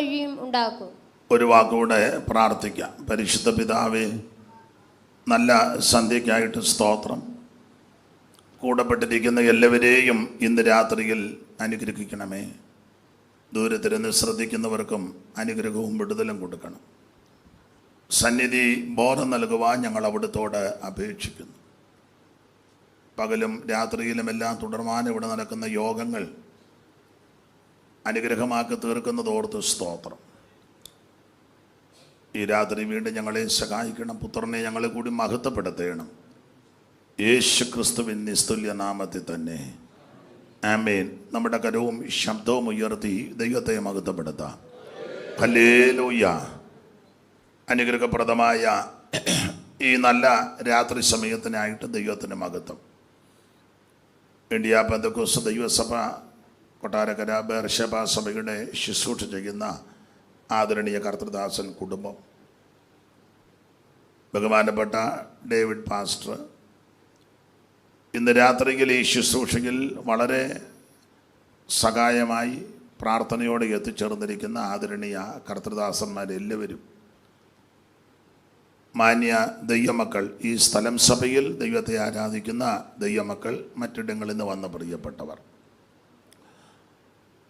വഴിയും ഉണ്ടാക്കും. ഒരു വാക്കുകൂടെ പ്രാർത്ഥിക്കാം. പരിശുദ്ധ പിതാവേ, നല്ല സന്ധ്യയ്ക്കായിട്ട് സ്തോത്രം. കൂടപ്പെട്ടിരിക്കുന്ന എല്ലാവരെയും ഇന്ന് രാത്രിയിൽ അനുഗ്രഹിക്കണമേ. ദൂരത്തിരുന്ന് ശ്രദ്ധിക്കുന്നവർക്കും അനുഗ്രഹവും വിടുതലും കൊടുക്കണം. സന്നിധി ബോധം നൽകുവാൻ ഞങ്ങൾ അവിടുത്തോട് അപേക്ഷിക്കുന്നു. പകലും രാത്രിയിലുമെല്ലാം തുടർമാനം ഇവിടെ നടക്കുന്ന യോഗങ്ങൾ അനുഗ്രഹമാക്കി തീർക്കുന്നതോർത്ത് സ്തോത്രം. ഈ രാത്രി വീണ്ടും ഞങ്ങളെ സഹായിക്കണം. പുത്രനെ ഞങ്ങളെ കൂടി മഹത്വപ്പെടുത്തണം. യേശു ക്രിസ്തുവിൻ നിസ്തുല്യ നാമത്തിൽ തന്നെ ആമേൻ. നമ്മുടെ കരവും ശബ്ദവും ഉയർത്തി ദൈവത്തെ മഹത്വപ്പെടുത്താം. ഹല്ലേലൂയ. അനുഗ്രഹപ്രദമായ ഈ നല്ല രാത്രി സമയത്തിനായിട്ട് ദൈവത്തിൻ്റെ മഹത്വം. ഇന്ത്യ പെന്തക്കോസ്ത് ദൈവസഭ കൊട്ടാരക്കര ബേർഷബ സഭയുടെ ശുശ്രൂഷ ചെയ്യുന്ന ആദരണീയ കർത്തൃദാസൻ കുടുംബം, ബഹുമാനപ്പെട്ട ഡേവിഡ് പാസ്റ്റർ, ഇന്ന് രാത്രിയിൽ ഈ ശുശ്രൂഷയിൽ വളരെ സഹായമായി പ്രാർത്ഥനയോടെ എത്തിച്ചേർന്നിരിക്കുന്ന ആദരണീയ കർത്തൃദാസന്മാരെല്ലാവരും, മാന്യ ദൈവമക്കൾ, ഈ സ്ഥലം സഭയിൽ ദൈവത്തെ ആരാധിക്കുന്ന ദൈവമക്കൾ, മറ്റിടങ്ങളിൽ നിന്ന് വന്ന പ്രിയപ്പെട്ടവർ,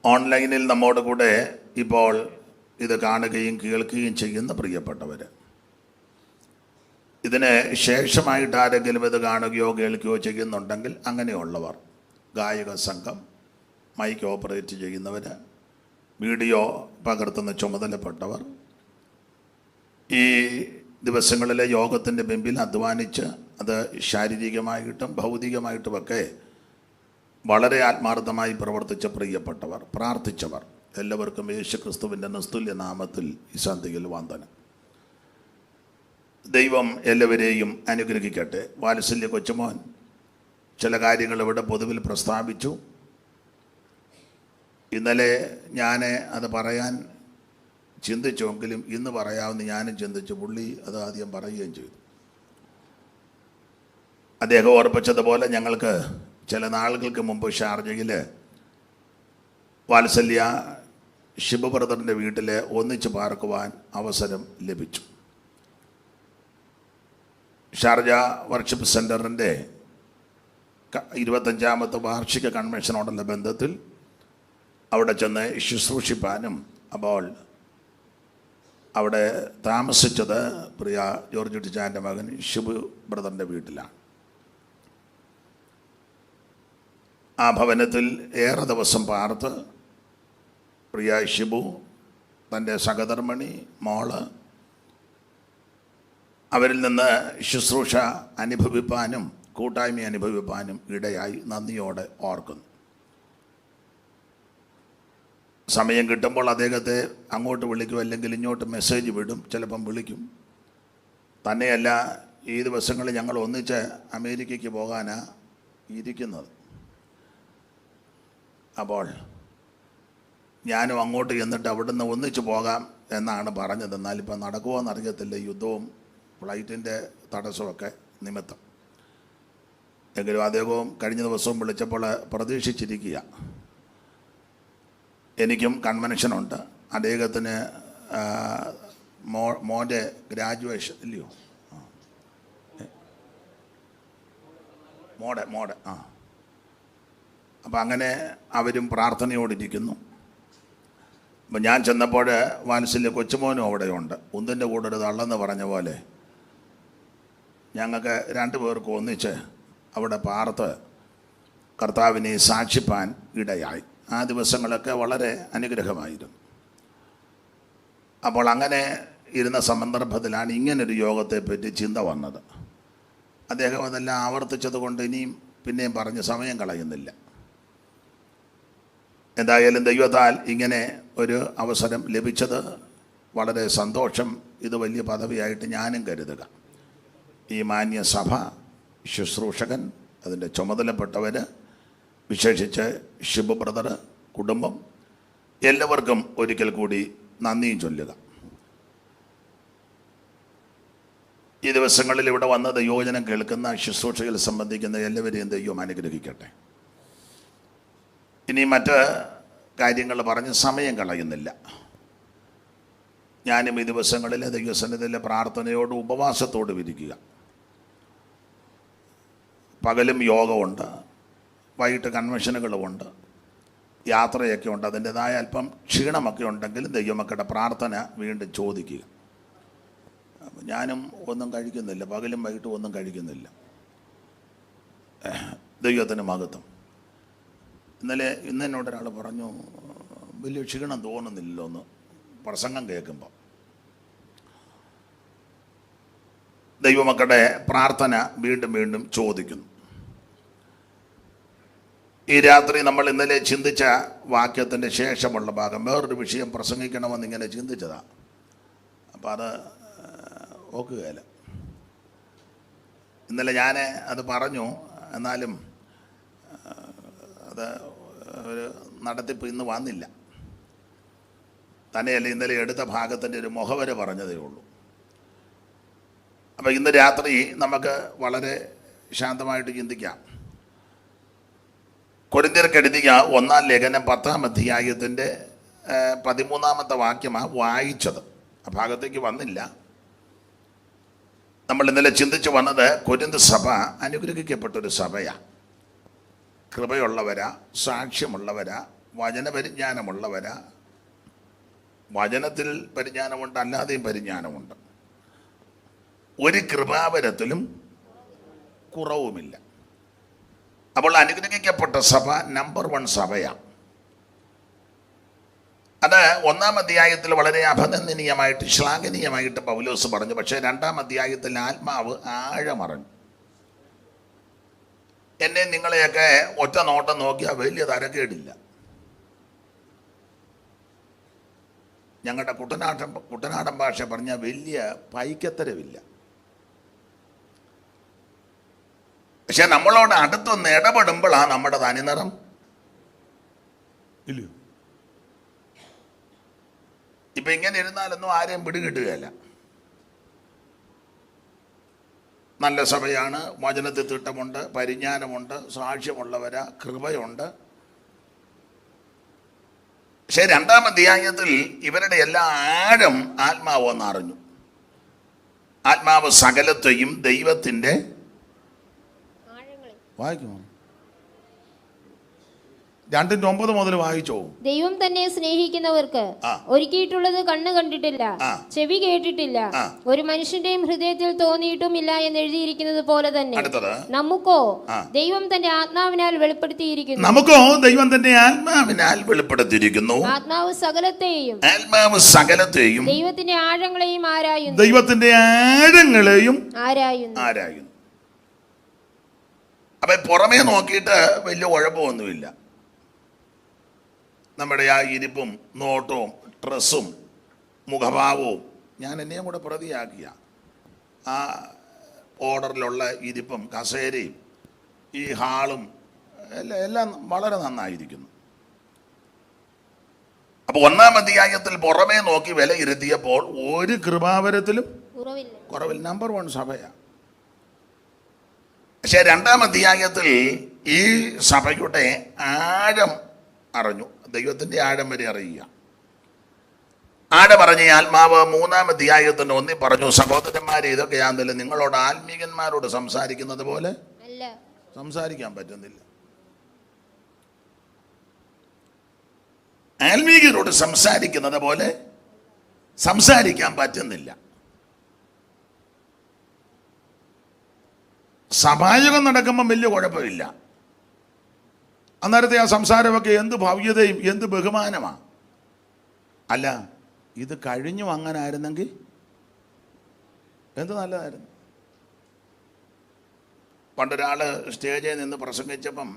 ഓൺലൈനിൽ നമ്മോട് കൂടെ ഇപ്പോൾ ഇത് കാണുകയും കേൾക്കുകയും ചെയ്യുന്ന പ്രിയപ്പെട്ടവർ, ഇതിന് ശേഷമായിട്ട് ആരെങ്കിലും ഇത് കാണുകയോ കേൾക്കുകയോ ചെയ്യുന്നുണ്ടെങ്കിൽ അങ്ങനെയുള്ളവർ, ഗായക സംഘം, മൈക്ക് ഓപ്പറേറ്റ് ചെയ്യുന്നവർ, വീഡിയോ പകർത്തുന്ന ചുമതലപ്പെട്ടവർ, ഈ ദിവസങ്ങളിലെ യോഗത്തിൻ്റെ മുമ്പിൽ അധ്വാനിച്ച് അത് ശാരീരികമായിട്ടും ഭൗതികമായിട്ടുമൊക്കെ വളരെ ആത്മാർത്ഥമായി പ്രവർത്തിച്ച പ്രിയപ്പെട്ടവർ, പ്രാർത്ഥിച്ചവർ എല്ലാവർക്കും യേശു ക്രിസ്തുവിൻ്റെ നിസ്തുല്യ നാമത്തിൽ ഈ സന്ധ്യയിൽ വന്ദനം. ദൈവം എല്ലാവരെയും അനുഗ്രഹിക്കട്ടെ. വാത്സല്യ കൊച്ചുമോൻ ചില കാര്യങ്ങൾ ഇവിടെ പൊതുവിൽ പ്രസ്താവിച്ചു. ഇന്നലെ ഞാൻ അത് പറയാൻ ചിന്തിച്ചുവെങ്കിലും ഇന്ന് പറയാമെന്ന് ഞാനും ചിന്തിച്ചു. പുള്ളി അത് ആദ്യം പറയുകയും ചെയ്തു. അദ്ദേഹം ഓർപ്പിച്ചതുപോലെ ഞങ്ങൾക്ക് ചില നാളുകൾക്ക് മുമ്പ് ഷാർജയിൽ വാത്സല്യ ഷിബു ബ്രദറിൻ്റെ വീട്ടിൽ ഒന്നിച്ച് പാർക്കുവാൻ അവസരം ലഭിച്ചു. ഷാർജ വർഷിപ്പ് സെൻറ്ററിൻ്റെ 25ാമത്തെ വാർഷിക കൺവെൻഷനോടുള്ള ബന്ധത്തിൽ അവിടെ ചെന്ന് ശുശ്രൂഷിപ്പാനും, അപ്പോൾ അവിടെ താമസിച്ചത് പ്രിയ ജോർജ് ടിച്ചാൻ്റെ മകൻ ഷിബു ബ്രദറിൻ്റെ വീട്ടിലാണ്. ആ ഭവനത്തിൽ ഏറെ ദിവസം പാർത്ത് പ്രിയ ഷിബു തൻ്റെ സഹധർമ്മിണി മോള് അവരിൽ നിന്ന് ശുശ്രൂഷ അനുഭവിപ്പാനും കൂട്ടായ്മ അനുഭവിപ്പാനും ഇടയായി നന്ദിയോടെ ഓർക്കുന്നു. സമയം കിട്ടുമ്പോൾ അദ്ദേഹത്തെ അങ്ങോട്ട് വിളിക്കും, അല്ലെങ്കിൽ ഇങ്ങോട്ട് മെസ്സേജ് വിടും, ചിലപ്പം വിളിക്കും. തന്നെയല്ല, ഈ ദിവസങ്ങളിൽ ഞങ്ങൾ ഒന്നിച്ച് അമേരിക്കയ്ക്ക് പോകാനാണ് ഇരിക്കുന്നത്. അപ്പോൾ ഞാനും അങ്ങോട്ട് ചെന്നിട്ട് അവിടുന്ന് ഒന്നിച്ച് പോകാം എന്നാണ് പറഞ്ഞത്. എന്നാൽ ഇപ്പം നടക്കുമോ എന്നറിയത്തില്ല, യുദ്ധവും ഫ്ലൈറ്റിൻ്റെ തടസ്സമൊക്കെ നിമിത്തം. എങ്കിലും അദ്ദേഹവും കഴിഞ്ഞ ദിവസവും വിളിച്ചപ്പോൾ പ്രതീക്ഷിച്ചിരിക്കുക. എനിക്കും കൺവെൻഷനുണ്ട്. അദ്ദേഹത്തിന് മോൻ്റെ ഗ്രാജുവേഷൻ ഇല്ലയോ, മോടെ അപ്പം അങ്ങനെ അവരും പ്രാർത്ഥനയോടിരിക്കുന്നു. അപ്പം ഞാൻ ചെന്നപ്പോൾ വാത്സല്യ കൊച്ചുമോനും അവിടെയുണ്ട്. ഒന്നിൻ്റെ കൂടെ ഒരു തള്ളെന്ന് പറഞ്ഞ പോലെ ഞങ്ങൾക്ക് 2 പേർക്ക് ഒന്നിച്ച് അവിടെ പാർത്ത് കർത്താവിനെ സാക്ഷിപ്പാൻ ഇടയായി. ആ ദിവസങ്ങളൊക്കെ വളരെ അനുഗ്രഹമായിരുന്നു. അപ്പോൾ അങ്ങനെ ഇരുന്ന സന്ദർഭത്തിലാണ് ഇങ്ങനൊരു യോഗത്തെപ്പറ്റി ചിന്ത വന്നത്. അദ്ദേഹം അതെല്ലാം ആവർത്തിച്ചത് കൊണ്ട് ഇനിയും പിന്നെയും പറഞ്ഞ് സമയം കളയുന്നില്ല. എന്തായാലും ദൈവത്താൽ ഇങ്ങനെ ഒരു അവസരം ലഭിച്ചത് വളരെ സന്തോഷം. ഇത് വലിയ പദവിയായിട്ട് ഞാനും കരുതുക. ഈ മാന്യ സഭ, ശുശ്രൂഷകൻ, അതിൻ്റെ ചുമതലപ്പെട്ടവർ, വിശേഷിച്ച് ഷിബു ബ്രദർ, കുടുംബം, എല്ലാവർക്കും ഒരിക്കൽ കൂടി നന്ദിയും ചൊല്ലുക. ഈ ദിവസങ്ങളിൽ ഇവിടെ വന്ന് ദൈവവചനം കേൾക്കുന്ന, ശുശ്രൂഷയിൽ സംബന്ധിക്കുന്ന എല്ലാവരെയും ദൈവം അനുഗ്രഹിക്കട്ടെ. ഇനി മറ്റ് കാര്യങ്ങൾ പറഞ്ഞ് സമയം കളയുന്നില്ല. ഞാനും ഈ ദിവസങ്ങളിൽ ദൈവസന്നിധിയിലെ പ്രാർത്ഥനയോടും ഉപവാസത്തോടും ഇരിക്കുക. പകലും യോഗമുണ്ട്, വൈകിട്ട് കൺവെൻഷനുകളുമുണ്ട്, യാത്രയൊക്കെ ഉണ്ട്. അതിൻ്റെതായ അല്പം ക്ഷീണമൊക്കെ ഉണ്ടെങ്കിലും ദൈവമക്കളുടെ പ്രാർത്ഥന വീണ്ടും ചോദിക്കുക. ഞാനും ഒന്നും കഴിക്കുന്നില്ല, പകലും വൈകിട്ടും ഒന്നും കഴിക്കുന്നില്ല. ദൈവത്തിന് മഹത്വം. ഇന്ന് എന്നോടൊരാൾ പറഞ്ഞു, വലിയ ക്ഷീണം തോന്നുന്നില്ലല്ലോ എന്ന് പ്രസംഗം കേൾക്കുമ്പോൾ. ദൈവമക്കളുടെ പ്രാർത്ഥന വീണ്ടും വീണ്ടും ചോദിക്കുന്നു. ഈ രാത്രി നമ്മൾ ഇന്നലെ ചിന്തിച്ച വാക്യത്തിൻ്റെ ശേഷമുള്ള ഭാഗം വേറൊരു വിഷയം പ്രസംഗിക്കണമെന്ന് ഇങ്ങനെ ചിന്തിച്ചതാണ്. അപ്പം അത് ഓക്കുകയില്ല. ഇന്നലെ ഞാൻ അത് പറഞ്ഞു, എന്നാലും അത് ഒരു നടത്തിപ്പ് ഇന്ന് വന്നില്ല. തന്നെയല്ല, ഇന്നലെ എടുത്ത ഭാഗത്തിൻ്റെ ഒരു മുഖവര പറഞ്ഞതേ ഉള്ളൂ. അപ്പം ഇന്ന് രാത്രി നമുക്ക് വളരെ ശാന്തമായിട്ട് ചിന്തിക്കാം. കൊരിന്ത്യർക്ക് എഴുതിയ 1-ാം ലേഖനം 10-ാം അധ്യായത്തിൻ്റെ 13-ാമത്തെ വാക്യമാണ് വായിച്ചത്. ആ ഭാഗത്തേക്ക് വന്നില്ല. നമ്മൾ ഇന്നലെ ചിന്തിച്ച് വന്നത് കൊരിന്ത് സഭ അനുഗ്രഹിക്കപ്പെട്ടൊരു സഭയാണ്. കൃപയുള്ളവരാ, സാക്ഷ്യമുള്ളവരാ, വചനപരിജ്ഞാനമുള്ളവരാ. വചനത്തിൽ പരിജ്ഞാനമുണ്ട്, അല്ലാതെയും പരിജ്ഞാനമുണ്ട്. ഒരു കൃപാവരത്തിലും കുറവുമില്ല. അപ്പോൾ അനുഗ്രഹിക്കപ്പെട്ട സഭ നമ്പർ 1 സഭയാണ്. അത് 1-ാം അധ്യായത്തിൽ വളരെ അഭിനന്ദനീയമായിട്ട് ശ്ലാഘനീയമായിട്ട് പൗലോസ് പറഞ്ഞു. പക്ഷേ 2-ാം അധ്യായത്തിൽ ആത്മാവ് ആഴമറിഞ്ഞു. എന്നെ നിങ്ങളെയൊക്കെ ഒറ്റ നോട്ടം നോക്കിയാൽ വലിയ തരക്കേടില്ല. ഞങ്ങളുടെ കുട്ടനാടൻ ഭാഷ പറഞ്ഞാൽ വലിയ പൈക്കത്തരവില്ല. പക്ഷെ നമ്മളോട് അടുത്തൊന്ന് ഇടപെടുമ്പോഴാണ് നമ്മുടെ തനിനിറം ഇല്ലയോ. ഇപ്പം ഇങ്ങനെ ഇരുന്നാലൊന്നും ആരെയും പിടികിട്ടുകയല്ല. നല്ല സഭയാണ്, വചനത്തിൽ തിട്ടമുണ്ട്, പരിജ്ഞാനമുണ്ട്, സാക്ഷ്യമുള്ളവരാ, കൃപയുണ്ട്. പക്ഷെ 2-ാം അധ്യായത്തിൽ ഇവരുടെ എല്ലാ ആഴം ആത്മാവ് എന്നറിഞ്ഞു. ആത്മാവ് സകലത്തെയും ദൈവത്തിൻ്റെ വായിക്കുമോ? 2:9 മുതൽ വായിച്ചോ. ദൈവം തന്നെ സ്നേഹിക്കുന്നവർക്ക് ഒരുക്കിയിട്ടുള്ളത് കണ്ണ് കണ്ടിട്ടില്ല, ചെവി കേട്ടിട്ടില്ല, ഒരു മനുഷ്യന്റെയും ഹൃദയത്തിൽ തോന്നിയിട്ടുമില്ല എന്ന് എഴുതിയിരിക്കുന്നത് പോലെ തന്നെ നമുക്കോ ദൈവം തന്റെ ആത്മാവിനാൽ വെളിപ്പെടുത്തിയിരിക്കുന്നു. ആത്മാവ് സകലത്തെയും ദൈവത്തിന്റെ ആഴങ്ങളെയും ആരായുന്നു. അപ്പൊ പുറമേ നോക്കിയിട്ട് വലിയ കുഴപ്പമൊന്നുമില്ല. നമ്മുടെ ആ ഇരിപ്പും നോട്ടവും ഡ്രസ്സും മുഖഭാവവും ഞാൻ എന്നെയും കൂടെ പ്രതിയാക്കിയ ആ ഓർഡറിലുള്ള ഇരിപ്പും കസേരയും ഈ ഹാളും എല്ലാം വളരെ നന്നായിരിക്കുന്നു. അപ്പോൾ 1-ാം അധ്യായത്തിൽ പുറമേ നോക്കി വിലയിരുത്തിയപ്പോൾ ഒരു കൃപാവരത്തിലും കുറവില്ല. നമ്പർ 1 സഭയാണ്. പക്ഷെ 2-ാം അധ്യായത്തിൽ ഈ സഭയുടെ ആഴം അറിഞ്ഞു. ദൈവത്തിൻ്റെ ആഴം വരെ അറിയുക. ആഴമറിഞ്ഞ ആത്മാവ് 3-ാം അധ്യായത്തിന് 1 പറഞ്ഞു, സഹോദരന്മാരെ, ഇതൊക്കെയാണെങ്കിലും നിങ്ങളോട് ആത്മീകന്മാരോട് സംസാരിക്കുന്നത് പോലെ സംസാരിക്കാൻ പറ്റുന്നില്ല. ആത്മീകരോട് സംസാരിക്കുന്നത് പോലെ സംസാരിക്കാൻ പറ്റുന്നില്ല. സഭായോഗം നടക്കുമ്പം വലിയ കുഴപ്പമില്ല. അന്നേരത്തെ ആ സംസാരമൊക്കെ എന്ത് ഭവ്യതയും എന്ത് ബഹുമാനമാണ്. അല്ല, ഇത് കഴിഞ്ഞു അങ്ങനെ ആയിരുന്നെങ്കിൽ എന്ത് നല്ലതായിരുന്നു. പണ്ടൊരാൾ സ്റ്റേജിൽ നിന്ന് പ്രസംഗിച്ചപ്പം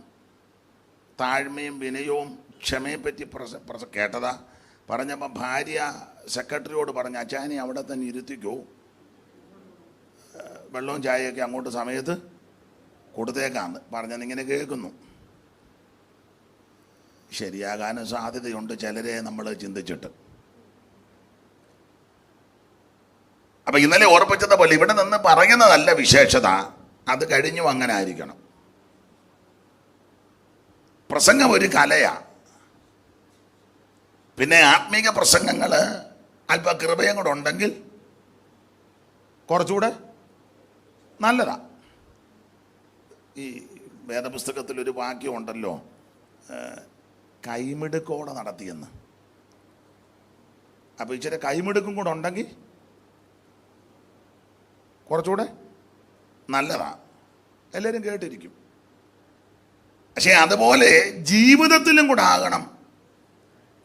താഴ്മയും വിനയവും ക്ഷമയെപ്പറ്റി കേട്ടതാ. പറഞ്ഞപ്പം ഭാര്യ സെക്രട്ടറിയോട് പറഞ്ഞു, അച്ചാനെ അവിടെ തന്നെ ഇരുത്തിക്കോ, വെള്ളവും ചായയൊക്കെ അങ്ങോട്ട് സമയത്ത് കൊടുത്തേക്കാന്ന് പറഞ്ഞിങ്ങനെ കേൾക്കുന്നു. ശരിയാകാനും സാധ്യതയുണ്ട് ചിലരെ നമ്മൾ ചിന്തിച്ചിട്ട്. അപ്പം ഇന്നലെ ഓർപ്പിച്ചത് പോലെ ഇവിടെ നിന്ന് പറയുന്നതല്ല വിശേഷത, അത് കഴിഞ്ഞു അങ്ങനെ ആയിരിക്കണം. പ്രസംഗം ഒരു കലയാണ്. പിന്നെ ആത്മീക പ്രസംഗങ്ങൾ അല്പ കൃപയും കൂടെ ഉണ്ടെങ്കിൽ കുറച്ചുകൂടെ നല്ലതാ. ഈ വേദപുസ്തകത്തിലൊരു വാക്യമുണ്ടല്ലോ, കൈമിടുക്കോടെ നടത്തിയെന്ന്. അപ്പോൾ ഇച്ചിരി കൈമിടുക്കും കൂടെ ഉണ്ടെങ്കിൽ കുറച്ചുകൂടെ നല്ലതാ. എല്ലാവരും കേട്ടിരിക്കും. പക്ഷേ അതുപോലെ ജീവിതത്തിലും കൂടെ ആകണം.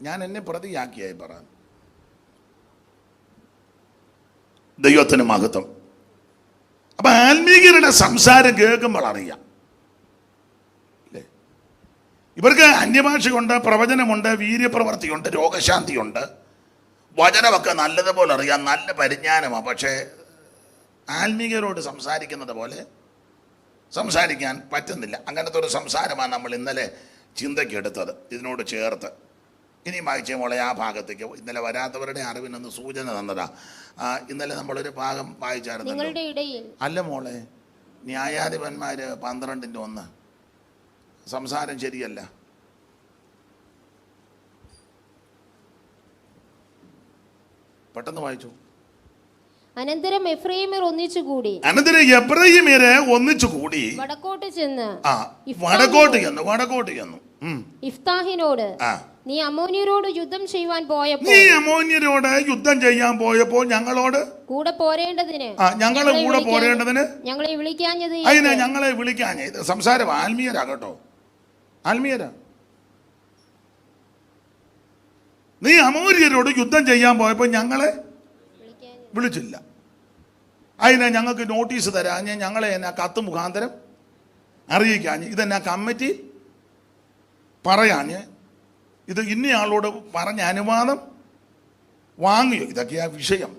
ഞാൻ എന്നെ പ്രതിയാക്കിയായി പറയാം. ദൈവത്തിന് മഹത്വം. അപ്പൊ ആത്മീയരുടെ സംസാരം കേൾക്കുമ്പോൾ അറിയാം അല്ലേ, ഇവർക്ക് അന്യഭാഷയുണ്ട്, പ്രവചനമുണ്ട്, വീര്യപ്രവർത്തിയുണ്ട്, രോഗശാന്തിയുണ്ട്, വചനമൊക്കെ നല്ലതുപോലെ അറിയാം, നല്ല പരിജ്ഞാനമാണ്. പക്ഷേ ആത്മീയരോട് സംസാരിക്കുന്നത് പോലെ സംസാരിക്കാൻ പറ്റുന്നില്ല. അങ്ങനത്തെ ഒരു സംസാരമാണ് നമ്മൾ ഇന്നലെ ചിന്തയ്ക്കെടുത്തത്. ഇതിനോട് ചേർത്ത് ഇനിയും വായിച്ച മോളെ ആ ഭാഗത്തേക്ക്. ഇന്നലെ വരാത്തവരുടെ അറിവിനൊന്ന് സൂചന തന്നതാ. ഇന്നലെ നമ്മളൊരു ഭാഗം വായിച്ചായിരുന്നു. അല്ല മോളെ, ന്യായാധിപന്മാര് 12:1 സംസാരം ശരിയല്ല. പെട്ടെന്ന് വായിച്ചു. അനന്തരം എഫ്രൈമ്യർ ഒന്നിച്ചുകൂടി വടക്കോട്ട് ചെന്ന് ഇഫ്താഹിനോട്, നീ അമ്മോന്യരോട് യുദ്ധം ചെയ്യാൻ പോയപ്പോൾ ഞങ്ങളോട് കൂടെ പോരേണ്ടതിന് ഞങ്ങളെ വിളിക്കാഞ്ഞത്. ഞങ്ങളെ വിളിക്കാഞ്ഞത് സംസാരം ആത്മീയരാകട്ടോ, ആത്മീയരാ. നീ അമോര്യരോട് യുദ്ധം ചെയ്യാൻ പോയപ്പോൾ ഞങ്ങളെ വിളിച്ചില്ല. അതിനെ ഞങ്ങൾക്ക് നോട്ടീസ് തരാഞ്ഞ്, ഞങ്ങളെ എന്നാ കത്ത് മുഖാന്തരം അറിയിക്കാഞ്ഞ്, ഇതെന്നാ കമ്മിറ്റി പറയാഞ്ഞ്, ഇത് ഇന്നയാളോട് പറഞ്ഞ അനുവാദം വാങ്ങിയോ? ഇതൊക്കെയാ വിഷയം.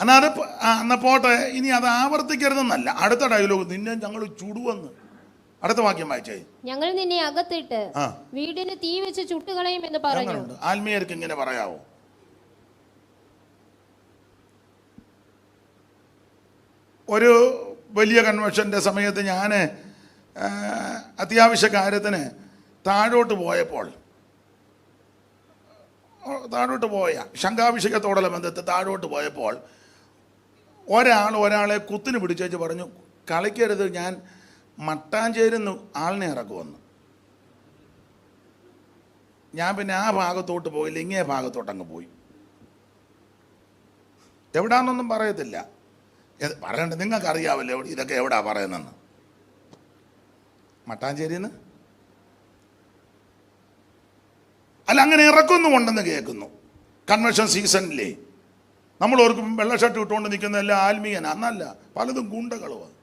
എന്നാ പോട്ടെ, ഇനി അത് ആവർത്തിക്കരുതെന്നല്ല. അടുത്ത ഡയലോഗ്, നിന്നെ ഞങ്ങൾ ചുടുവെന്ന്. അടുത്ത വാക്യം വായിച്ചേ. ഞങ്ങൾ നിന്നെ അകത്തിട്ട് വീടിന് തീ വെച്ച് ചുട്ടുകളയും എന്ന് പറഞ്ഞു. ആത്മീയർക്ക് ഇങ്ങനെ പറയാവോ? ഒരു വലിയ കൺവെൻഷൻ്റെ സമയത്ത് ഞാൻ അത്യാവശ്യ കാര്യത്തിന് താഴോട്ട് പോയ ശംഖാഭിഷേകത്തോടുള്ള ബന്ധത്തിൽ താഴോട്ട് പോയപ്പോൾ ഒരാളെ കുത്തിന് പിടിച്ചേച്ച് പറഞ്ഞു, കളിക്കരുത്, ഞാൻ മട്ടാഞ്ചേരിന്ന് ആളിനെ ഇറക്കുമെന്ന്. ഞാൻ പിന്നെ ആ ഭാഗത്തോട്ട് പോയില്ല, ഇങ്ങേ ഭാഗത്തോട്ടങ്ങ് പോയി. എവിടാന്നൊന്നും പറയത്തില്ല, പറയണ്ട, നിങ്ങൾക്കറിയാമല്ലോ ഇതൊക്കെ എവിടാ പറയുന്നെന്ന്. മട്ടാഞ്ചേരിന്ന് അല്ല, അങ്ങനെ ഇറക്കുന്നുമുണ്ടെന്ന് കേൾക്കുന്നു. കൺവെൻഷൻ സീസണിലേ നമ്മൾ ഓർക്കും വെള്ള ഷർട്ട് ഇട്ടുകൊണ്ട് നിൽക്കുന്ന എല്ലാം ആത്മീയനാ. എന്നല്ല, പലതും ഗുണ്ടകളുമാണ്.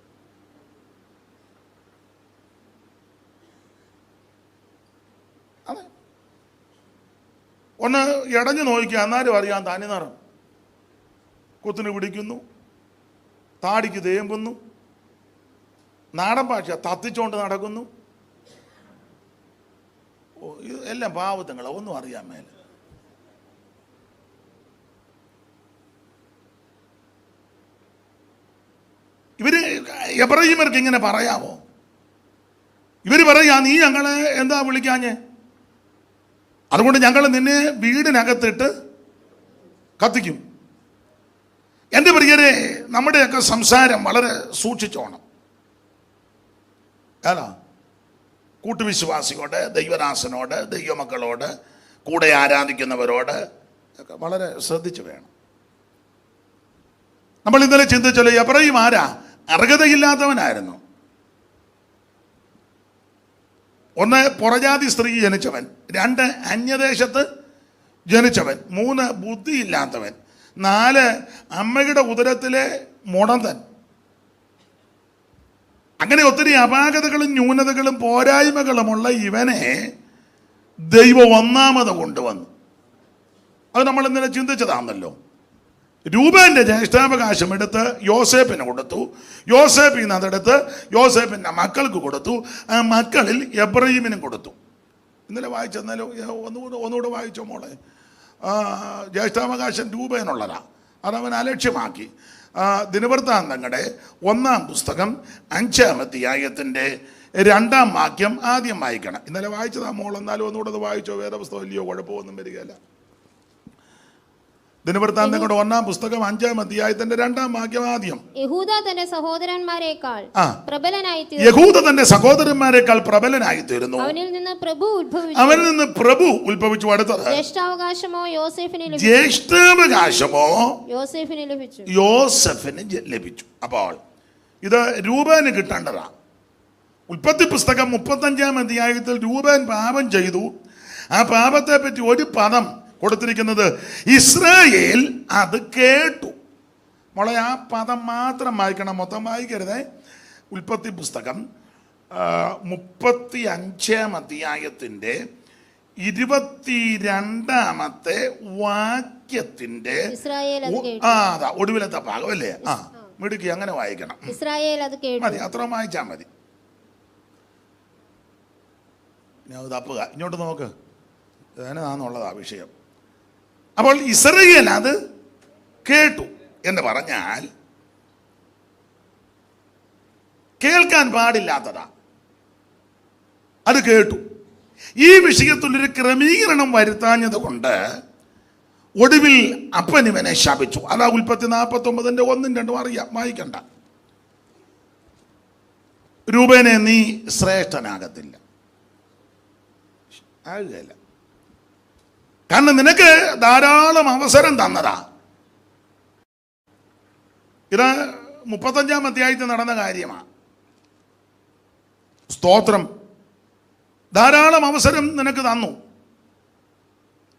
അതെ, ഒന്ന് ഇടഞ്ഞു നോക്കിക്കുക, എന്നാലും അറിയാം തനി നിറം. കുത്തിന് പിടിക്കുന്നു, താടിക്ക് തേമ്പുന്നു, നാടൻ ഭാഷ തത്തിച്ചോണ്ട് നടക്കുന്നു. ഇത് എല്ലാം പാവത്തങ്ങളെ, ഒന്നും അറിയാൻ മേല. ഇവര് എബ്രാഹിമർക്ക് ഇങ്ങനെ പറയാമോ? ഇവര് പറയാ, നീ ഞങ്ങളെ എന്താ വിളിക്കാഞ്ഞേ? അതുകൊണ്ട് ഞങ്ങൾ നിന്നെ വീടിനകത്തിട്ട് കത്തിക്കും. എൻ്റെ പ്രിയരെ, നമ്മുടെയൊക്കെ സംസാരം വളരെ സൂക്ഷിച്ചോണം. അല്ല, കൂട്ടുവിശ്വാസിയോട്, ദൈവദാസനോട്, ദൈവമക്കളോട്, കൂടെ ആരാധിക്കുന്നവരോട് ഒക്കെ വളരെ ശ്രദ്ധിച്ചു വേണം. നമ്മൾ ഇന്നലെ ചിന്തിച്ചല്ലോ, എബ്രാഹിം ആരാ? അർഹതയില്ലാത്തവനായിരുന്നു. ഒന്ന്, പുറജാതി സ്ത്രീ ജനിച്ചവൻ. 2, അന്യദേശത്ത് ജനിച്ചവൻ. 3, ബുദ്ധിയില്ലാത്തവൻ. 4, അമ്മയുടെ ഉദരത്തിലെ മുടന്തൻ. അങ്ങനെ ഒത്തിരി അപാകതകളും ന്യൂനതകളും പോരായ്മകളുമുള്ള ഇവനെ ദൈവം ഒന്നാമത് കൊണ്ടുവന്നു. അത് നമ്മൾ ഇന്നലെ ചിന്തിച്ചതാണല്ലോ. രൂബേന്റെ ജ്യേഷ്ഠാവകാശം എടുത്ത് യോസേപ്പിന് കൊടുത്തു. യോസേപ്പിൽ നിന്ന് അതെടുത്ത് യോസേപ്പിൻ്റെ മക്കൾക്ക് കൊടുത്തു. ആ മക്കളിൽ എബ്രാഹിമിനും കൊടുത്തു. ഇന്നലെ വായിച്ചെന്നാലോ, ഒന്നുകൂടെ വായിച്ചോ മോളെ. ജ്യേഷ്ഠാവകാശം രൂപേനുള്ളതാ, അതവൻ അലക്ഷ്യമാക്കി. ദിനവൃത്താന്തങ്ങളുടെ 1-ാം പുസ്തകം 5-ാം അധ്യായത്തിൻ്റെ 2-ാം വാക്യം ആദ്യം വായിക്കണം. ഇന്നലെ വായിച്ചതാ മോൾ, എന്നാലും ഒന്നുകൂടെ അത് വായിച്ചോ. വേദപുസ്തകം ഇല്ലയോ, കുഴപ്പമൊന്നും വരികയില്ല. ദിനവൃത്താന്തങ്ങളുടെ 1-ാം പുസ്തകം 5-ാം അധ്യായത്തിന്റെ 2-ാം വാക്യം ആദ്യം. യഹൂദ തന്റെ സഹോദരന്മാരെക്കാൾ പ്രബലനായി തീരുന്നു. അവനിൽ നിന്ന് പ്രഭു ഉത്ഭവിച്ചു. അടുത്തത് ജ്യേഷ്ഠാവകാശമോ യോസെഫിന് ലഭിച്ചു. അപ്പോൾ ഇത് രൂബേന് കിട്ടേണ്ടതാ. ഉൽപ്പത്തി പുസ്തകം 35-ാം അധ്യായത്തിൽ രൂബേൻ പാപം ചെയ്തു. ആ പാപത്തെ പറ്റി ഒരു പദം കൊടുത്തിരിക്കുന്നത് ഇസ്രായേൽ അത് കേട്ടു. മോളെ ആ പദം മാത്രം വായിക്കണം, മൊത്തം വായിക്കരുതേ. ഉൽപ്പത്തി പുസ്തകം 35-ാം അധ്യായത്തിന്റെ 22-ാമത്തെ വാക്യത്തിന്റെ ഒടുവിലത്തെ ഭാഗം അല്ലേ? മിടുക്കി, അങ്ങനെ വായിക്കണം. ഇസ്രായേൽ അത് കേട്ടു. മതി, അത്ര വായിച്ചാ മതി. ഞാൻ തപ്പുക, ഇങ്ങോട്ട് നോക്ക്, അതിനാന്നുള്ളതാ വിഷയം. അപ്പോൾ ഇസ്രായേൽ അത് കേട്ടു എന്ന് പറഞ്ഞാൽ കേൾക്കാൻ പാടില്ലാത്തതാ, അത് കേട്ടു. ഈ വിഷയത്തിലൊരു ക്രമീകരണം വരുത്താഞ്ഞത് കൊണ്ട് ഒടുവിൽ അപ്പൻ ഇവനെ ശപിച്ചു. അതാ ഉൽപ്പത്തി 49-ന്റെ 1-2 അറിയാം, വായിക്കണ്ട. രൂപേനെ നീ ശ്രേഷ്ഠനാകത്തില്ല, ആകുകയില്ല. കാരണം നിനക്ക് ധാരാളം അവസരം തന്നതാ. ഇത് 35-ാം അധ്യായത്തിൽ നടന്ന കാര്യമാണ്. സ്തോത്രം. ധാരാളം അവസരം നിനക്ക് തന്നു,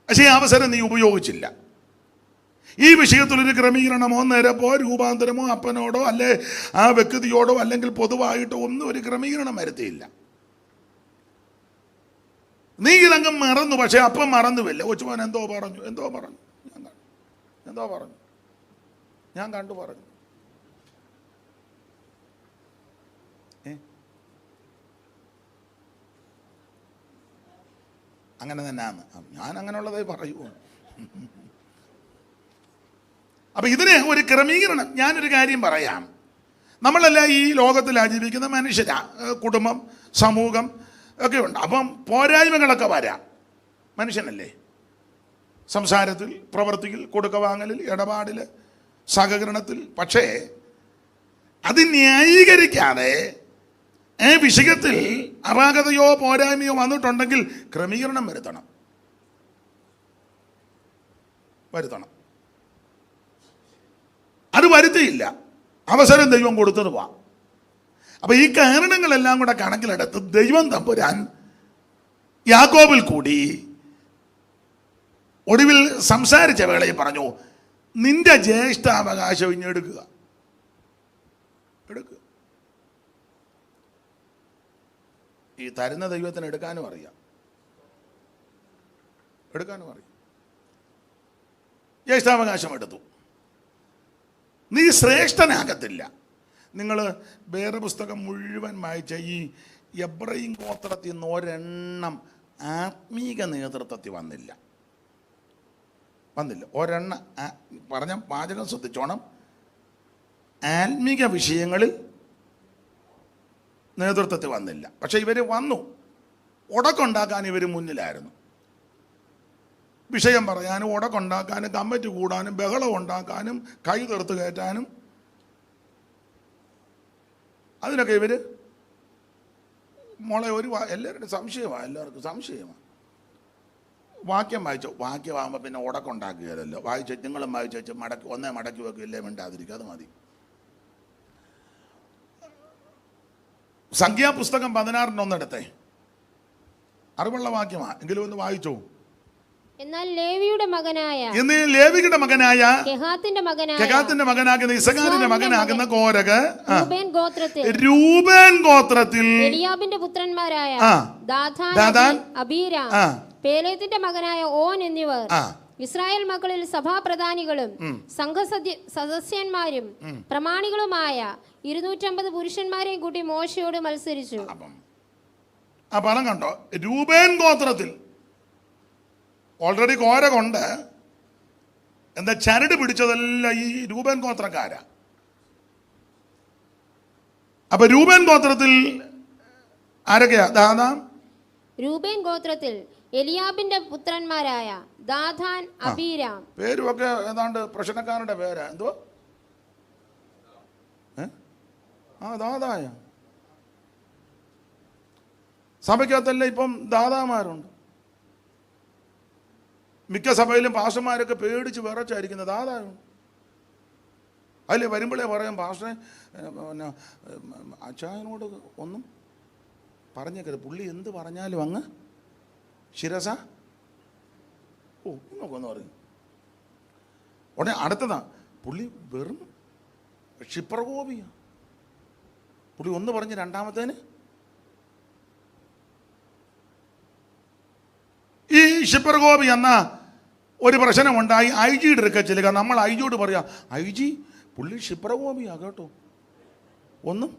പക്ഷേ ഈ അവസരം നീ ഉപയോഗിച്ചില്ല. ഈ വിഷയത്തിലൊരു ക്രമീകരണമോ നിരപ്പോ രൂപാന്തരമോ അപ്പനോടോ അല്ലെ ആ വ്യക്തിയോടോ അല്ലെങ്കിൽ പൊതുവായിട്ടോ ഒന്നും ഒരു ക്രമീകരണം വരുത്തിയില്ല. നീ ഇതങ്ങ് മറന്നു. പക്ഷെ അപ്പം മറന്നുമില്ല. കൊച്ചുമോൻ എന്തോ പറഞ്ഞു ഞാൻ കണ്ടു പറഞ്ഞു. അങ്ങനെ തന്നെയാണ് ഞാൻ അങ്ങനെയുള്ളതേ പറയൂ. അപ്പൊ ഇതിന് ഒരു ക്രമീകരണം. ഞാനൊരു കാര്യം പറയാം. നമ്മളെല്ലാം ഈ ലോകത്തിൽ ജീവിക്കുന്ന മനുഷ്യരാ, കുടുംബം, സമൂഹം ഒക്കെ ഉണ്ട്. അപ്പം പോരായ്മകളൊക്കെ വരാം, മനുഷ്യനല്ലേ. സംസാരത്തിൽ, പ്രവൃത്തിയിൽ, കൊടുക്കവാങ്ങലിൽ, ഇടപാടിൽ, സഹകരണത്തിൽ. പക്ഷേ അത് ന്യായീകരിക്കാതെ വിഷയത്തിൽ അപാകതയോ പോരായ്മയോ വന്നിട്ടുണ്ടെങ്കിൽ ക്രമീകരണം വരുത്തണം. അത് വരുത്തിയില്ല, അവസരം ദൈവം കൊടുത്തത് വാ. അപ്പൊ ഈ കാരണങ്ങളെല്ലാം കൂടെ കണക്കിലെടുത്ത് ദൈവം തമ്പുരാൻ യാക്കോബിൽ കൂടി ഒടുവിൽ സംസാരിച്ച വേളയിൽ പറഞ്ഞു, നിന്റെ ജ്യേഷ്ഠാവകാശം ഇഞ്ഞെടുക്കുക. ഈ തരുന്ന ദൈവത്തിന് എടുക്കാനും അറിയാം. ജ്യേഷ്ഠാവകാശം എടുത്തു. നീ ശ്രേഷ്ഠനാകത്തില്ല. നിങ്ങൾ വേറെ പുസ്തകം മുഴുവൻ വായിച്ച ഈ എബ്രയീം ഗോത്രത്തിൽ നിന്ന് ഒരെണ്ണം ആത്മീക നേതൃത്വത്തിൽ വന്നില്ല. ഒരെണ്ണം പറഞ്ഞ വാചകം ശ്രദ്ധിച്ചോണം. ആത്മീക വിഷയങ്ങളിൽ നേതൃത്വത്തിൽ വന്നില്ല. പക്ഷെ ഇവർ വന്നു. ഉടക്കുണ്ടാക്കാൻ ഇവർ മുന്നിലായിരുന്നു. വിഷയം പറയാനും, ഉടക്കുണ്ടാക്കാനും, കമ്മിറ്റി കൂടാനും, ബഹളം ഉണ്ടാക്കാനും, കൈ തീർത്ത് കയറ്റാനും, അതിനൊക്കെ ഇവർ മോളെ എല്ലാവരുടെയും എല്ലാവർക്കും സംശയമാണ്. വാക്യം വായിച്ചോ. വാക്യമാകുമ്പോൾ പിന്നെ ഉടക്കുണ്ടാക്കുകയല്ലോ. നിങ്ങളും വായിച്ചു വെച്ച് മടക്കി വെക്കില്ലേ, മിണ്ടാതിരിക്കുക, അത് മതി. സംഖ്യാപുസ്തകം 16:1 അറിവുള്ള വാക്യമാ, എങ്കിലും ഒന്ന് വായിച്ചോ. എന്നാൽ ലേവിയുടെ മകനായ കെഹാത്തിന്റെ മകനാകുന്ന ഇസഖാരിന്റെ മകനാകുന്ന കോരഹ് രൂബേൻ ഗോത്രത്തിൽ എലിയാബിന്റെ പുത്രന്മാരായ ദാഥാൻ, അബീരാം, പേലേത്തിന്റെ മകനായ ഓൻ എന്നിവർ ഇസ്രായേൽ മക്കളിൽ സഭാപ്രധാനികളും സംഘസദസ്യന്മാരും പ്രമാണികളുമായ 250 പുരുഷന്മാരെയും കൂട്ടി മോശയോട് മത്സരിച്ചു. ആ പദം കണ്ടോ? രൂബേൻ ഗോത്രത്തിൽ ഓൾറെഡി കോരകൊണ്ട് എന്താ ചരട് പിടിച്ചതെല്ലാം ഈ രൂബേൻ ഗോത്രക്കാരാ. അപ്പൊ രൂബേൻ ഗോത്രത്തിൽ ആരൊക്കെയാ? ദാഥാൻ. രൂബേൻ ഗോത്രത്തിൽ എലിയാബിന്റെ പുത്രന്മാരായ ദാഥാൻ, അബീരാം. പേരുമൊക്കെ ഏതാണ്ട് പ്രശ്നക്കാരുടെ പേരാ. എന്തോ ദാതായ സഭയ്ക്കകത്തല്ല ഇപ്പം ദാതാമാരുണ്ട്. മിക്ക സഭയിലും പാസ്റ്റർമാരൊക്കെ പേടിച്ച് വിറച്ചായിരിക്കുന്നത് ദാതായുണ്ട്. അതിൽ വരുമ്പോഴേ പറയാം, പാസ്റ്ററെ പിന്നെ അച്ചായനോട് ഒന്നും പറഞ്ഞേക്കരുത്, പുള്ളി എന്ത് പറഞ്ഞാലും അങ്ങ് ശിരസ നോക്കൊന്ന് പറയും. ഉടനെ അടുത്തതാ, പുള്ളി വെറും ക്ഷിപ്രകോപിയാണ്. പുള്ളി ഒന്ന് പറഞ്ഞ് രണ്ടാമത്തേന് ഈ ക്ഷിപ്രകോപി എന്ന ഒരു പ്രശ്നമുണ്ടായി. ഐ ജിയുടെ എടുക്ക ചെല്ലുക. നമ്മൾ ഐ ജിയോട് പറയാം, ഐ ജി പുള്ളി ക്ഷിപ്രകോപിയാ കേട്ടോ. ഒന്നും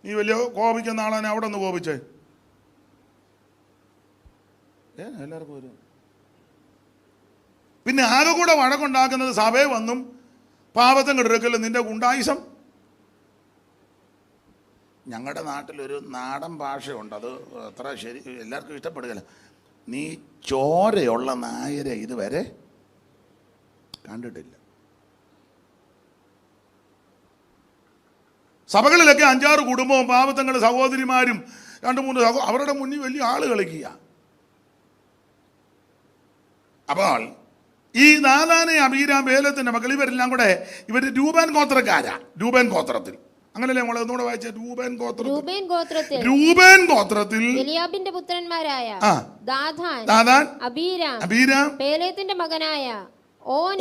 നീ വലിയ കോപിക്കുന്ന ആളാനെ അവിടെ ഒന്ന് കോപിച്ചേ. എല്ലാവർക്കും വരും. പിന്നെ ആകെ കൂടെ വഴക്കുണ്ടാക്കുന്നത് സഭയെ വന്നും പാപത്തും കിടക്കല് നിന്റെ ഗുണ്ടായുസം. ഞങ്ങളുടെ നാട്ടിലൊരു നാടൻ ഭാഷയുണ്ട്, അത് അത്ര ശരി എല്ലാവർക്കും ഇഷ്ടപ്പെടുകയില്ല. നീ ചോരയുള്ള നായരെ ഇതുവരെ കണ്ടിട്ടില്ല. സഭകളിലൊക്കെ 5-6 കുടുംബവും പാപത്തങ്ങളുടെ സഹോദരിമാരും 2-3 അവരുടെ മുന്നിൽ വലിയ ആള് കളിക്കുക. അപ്പോൾ ഈ ദാഥാനെ, അബീരാം, ബേലത്തിന്റെ മക്കൾ ഇവരെല്ലാം കൂടെ ഇവർ രൂബേൻ ഗോത്രക്കാരാ. രൂബേൻ ഗോത്രത്തിൽ അങ്ങനല്ലേ നമ്മളെ ഒന്നുകൂടെ വായിച്ച രൂബേൻ ഗോത്രത്തിൽ എലിയാബിന്റെ പുത്രന്മാരായ ദാഥാൻ, അബീരാം, പേലേത്തിന്റെ മകനായ ഓൻ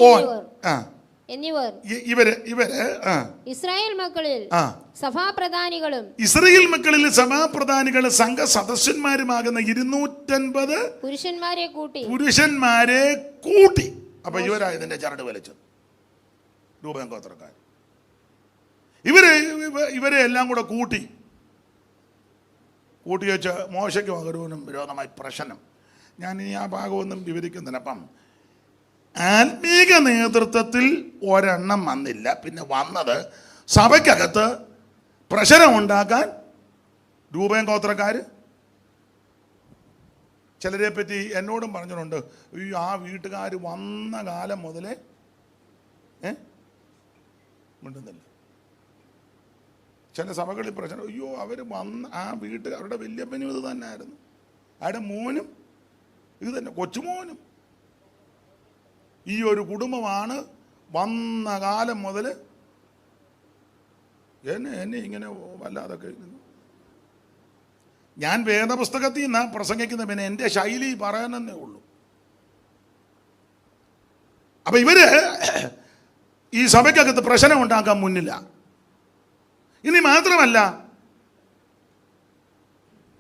എന്നിവർ ഇവര് ഇസ്രായേൽ മക്കളിൽ സഭാപ്രധാനികളും സംഘ സദസ്യന്മാരുമാകുന്ന 250 പുരുഷന്മാരെ കൂട്ടി. അപ്പൊ ഇവരാ ഇതിന്റെ ചരട് വലിച്ചത്, രൂബേൻ ഗോത്രക്കാർ. ഇവരെ എല്ലാം കൂടെ കൂട്ടി വെച്ച് മോശയ്ക്കും അഹരോനും വിരോധമായി പ്രശ്നം. ഞാൻ ഇനി ആ ഭാഗമൊന്നും വിവരിക്കുന്നില്ല. അപ്പം ആത്മീക നേതൃത്വത്തിൽ ഒരെണ്ണം വന്നില്ല. പിന്നെ വന്നത് സഭയ്ക്കകത്ത് പ്രശ്നം ഉണ്ടാക്കാൻ രൂബേൻ ഗോത്രക്കാർ. ചിലരെ പറ്റി എന്നോടും പറഞ്ഞിട്ടുണ്ട്, ആ വീട്ടുകാർ വന്ന കാലം മുതലേ മിണ്ടുന്നില്ല. ചില സഭകളിൽ പ്രശ്നം, അയ്യോ അവർ വന്ന ആ അവരുടെ വല്യപ്പനും ഇത് തന്നെ ആയിരുന്നു, അവരുടെ മോനും ഇത് തന്നെ, കൊച്ചുമോനും. ഈ ഒരു കുടുംബമാണ് വന്ന കാലം മുതൽ എന്നെ ഇങ്ങനെ വല്ലാതൊക്കെ. ഞാൻ വേദപുസ്തകത്തിൽ നിന്ന് പ്രസംഗിക്കുന്ന, പിന്നെ എൻ്റെ ശൈലി പറയാനെന്നേ ഉള്ളൂ. അപ്പൊ ഇവര് ഈ സഭയ്ക്കകത്ത് പ്രശ്നം ഉണ്ടാക്കാൻ മുന്നില്ല. ഇനി മാത്രമല്ല,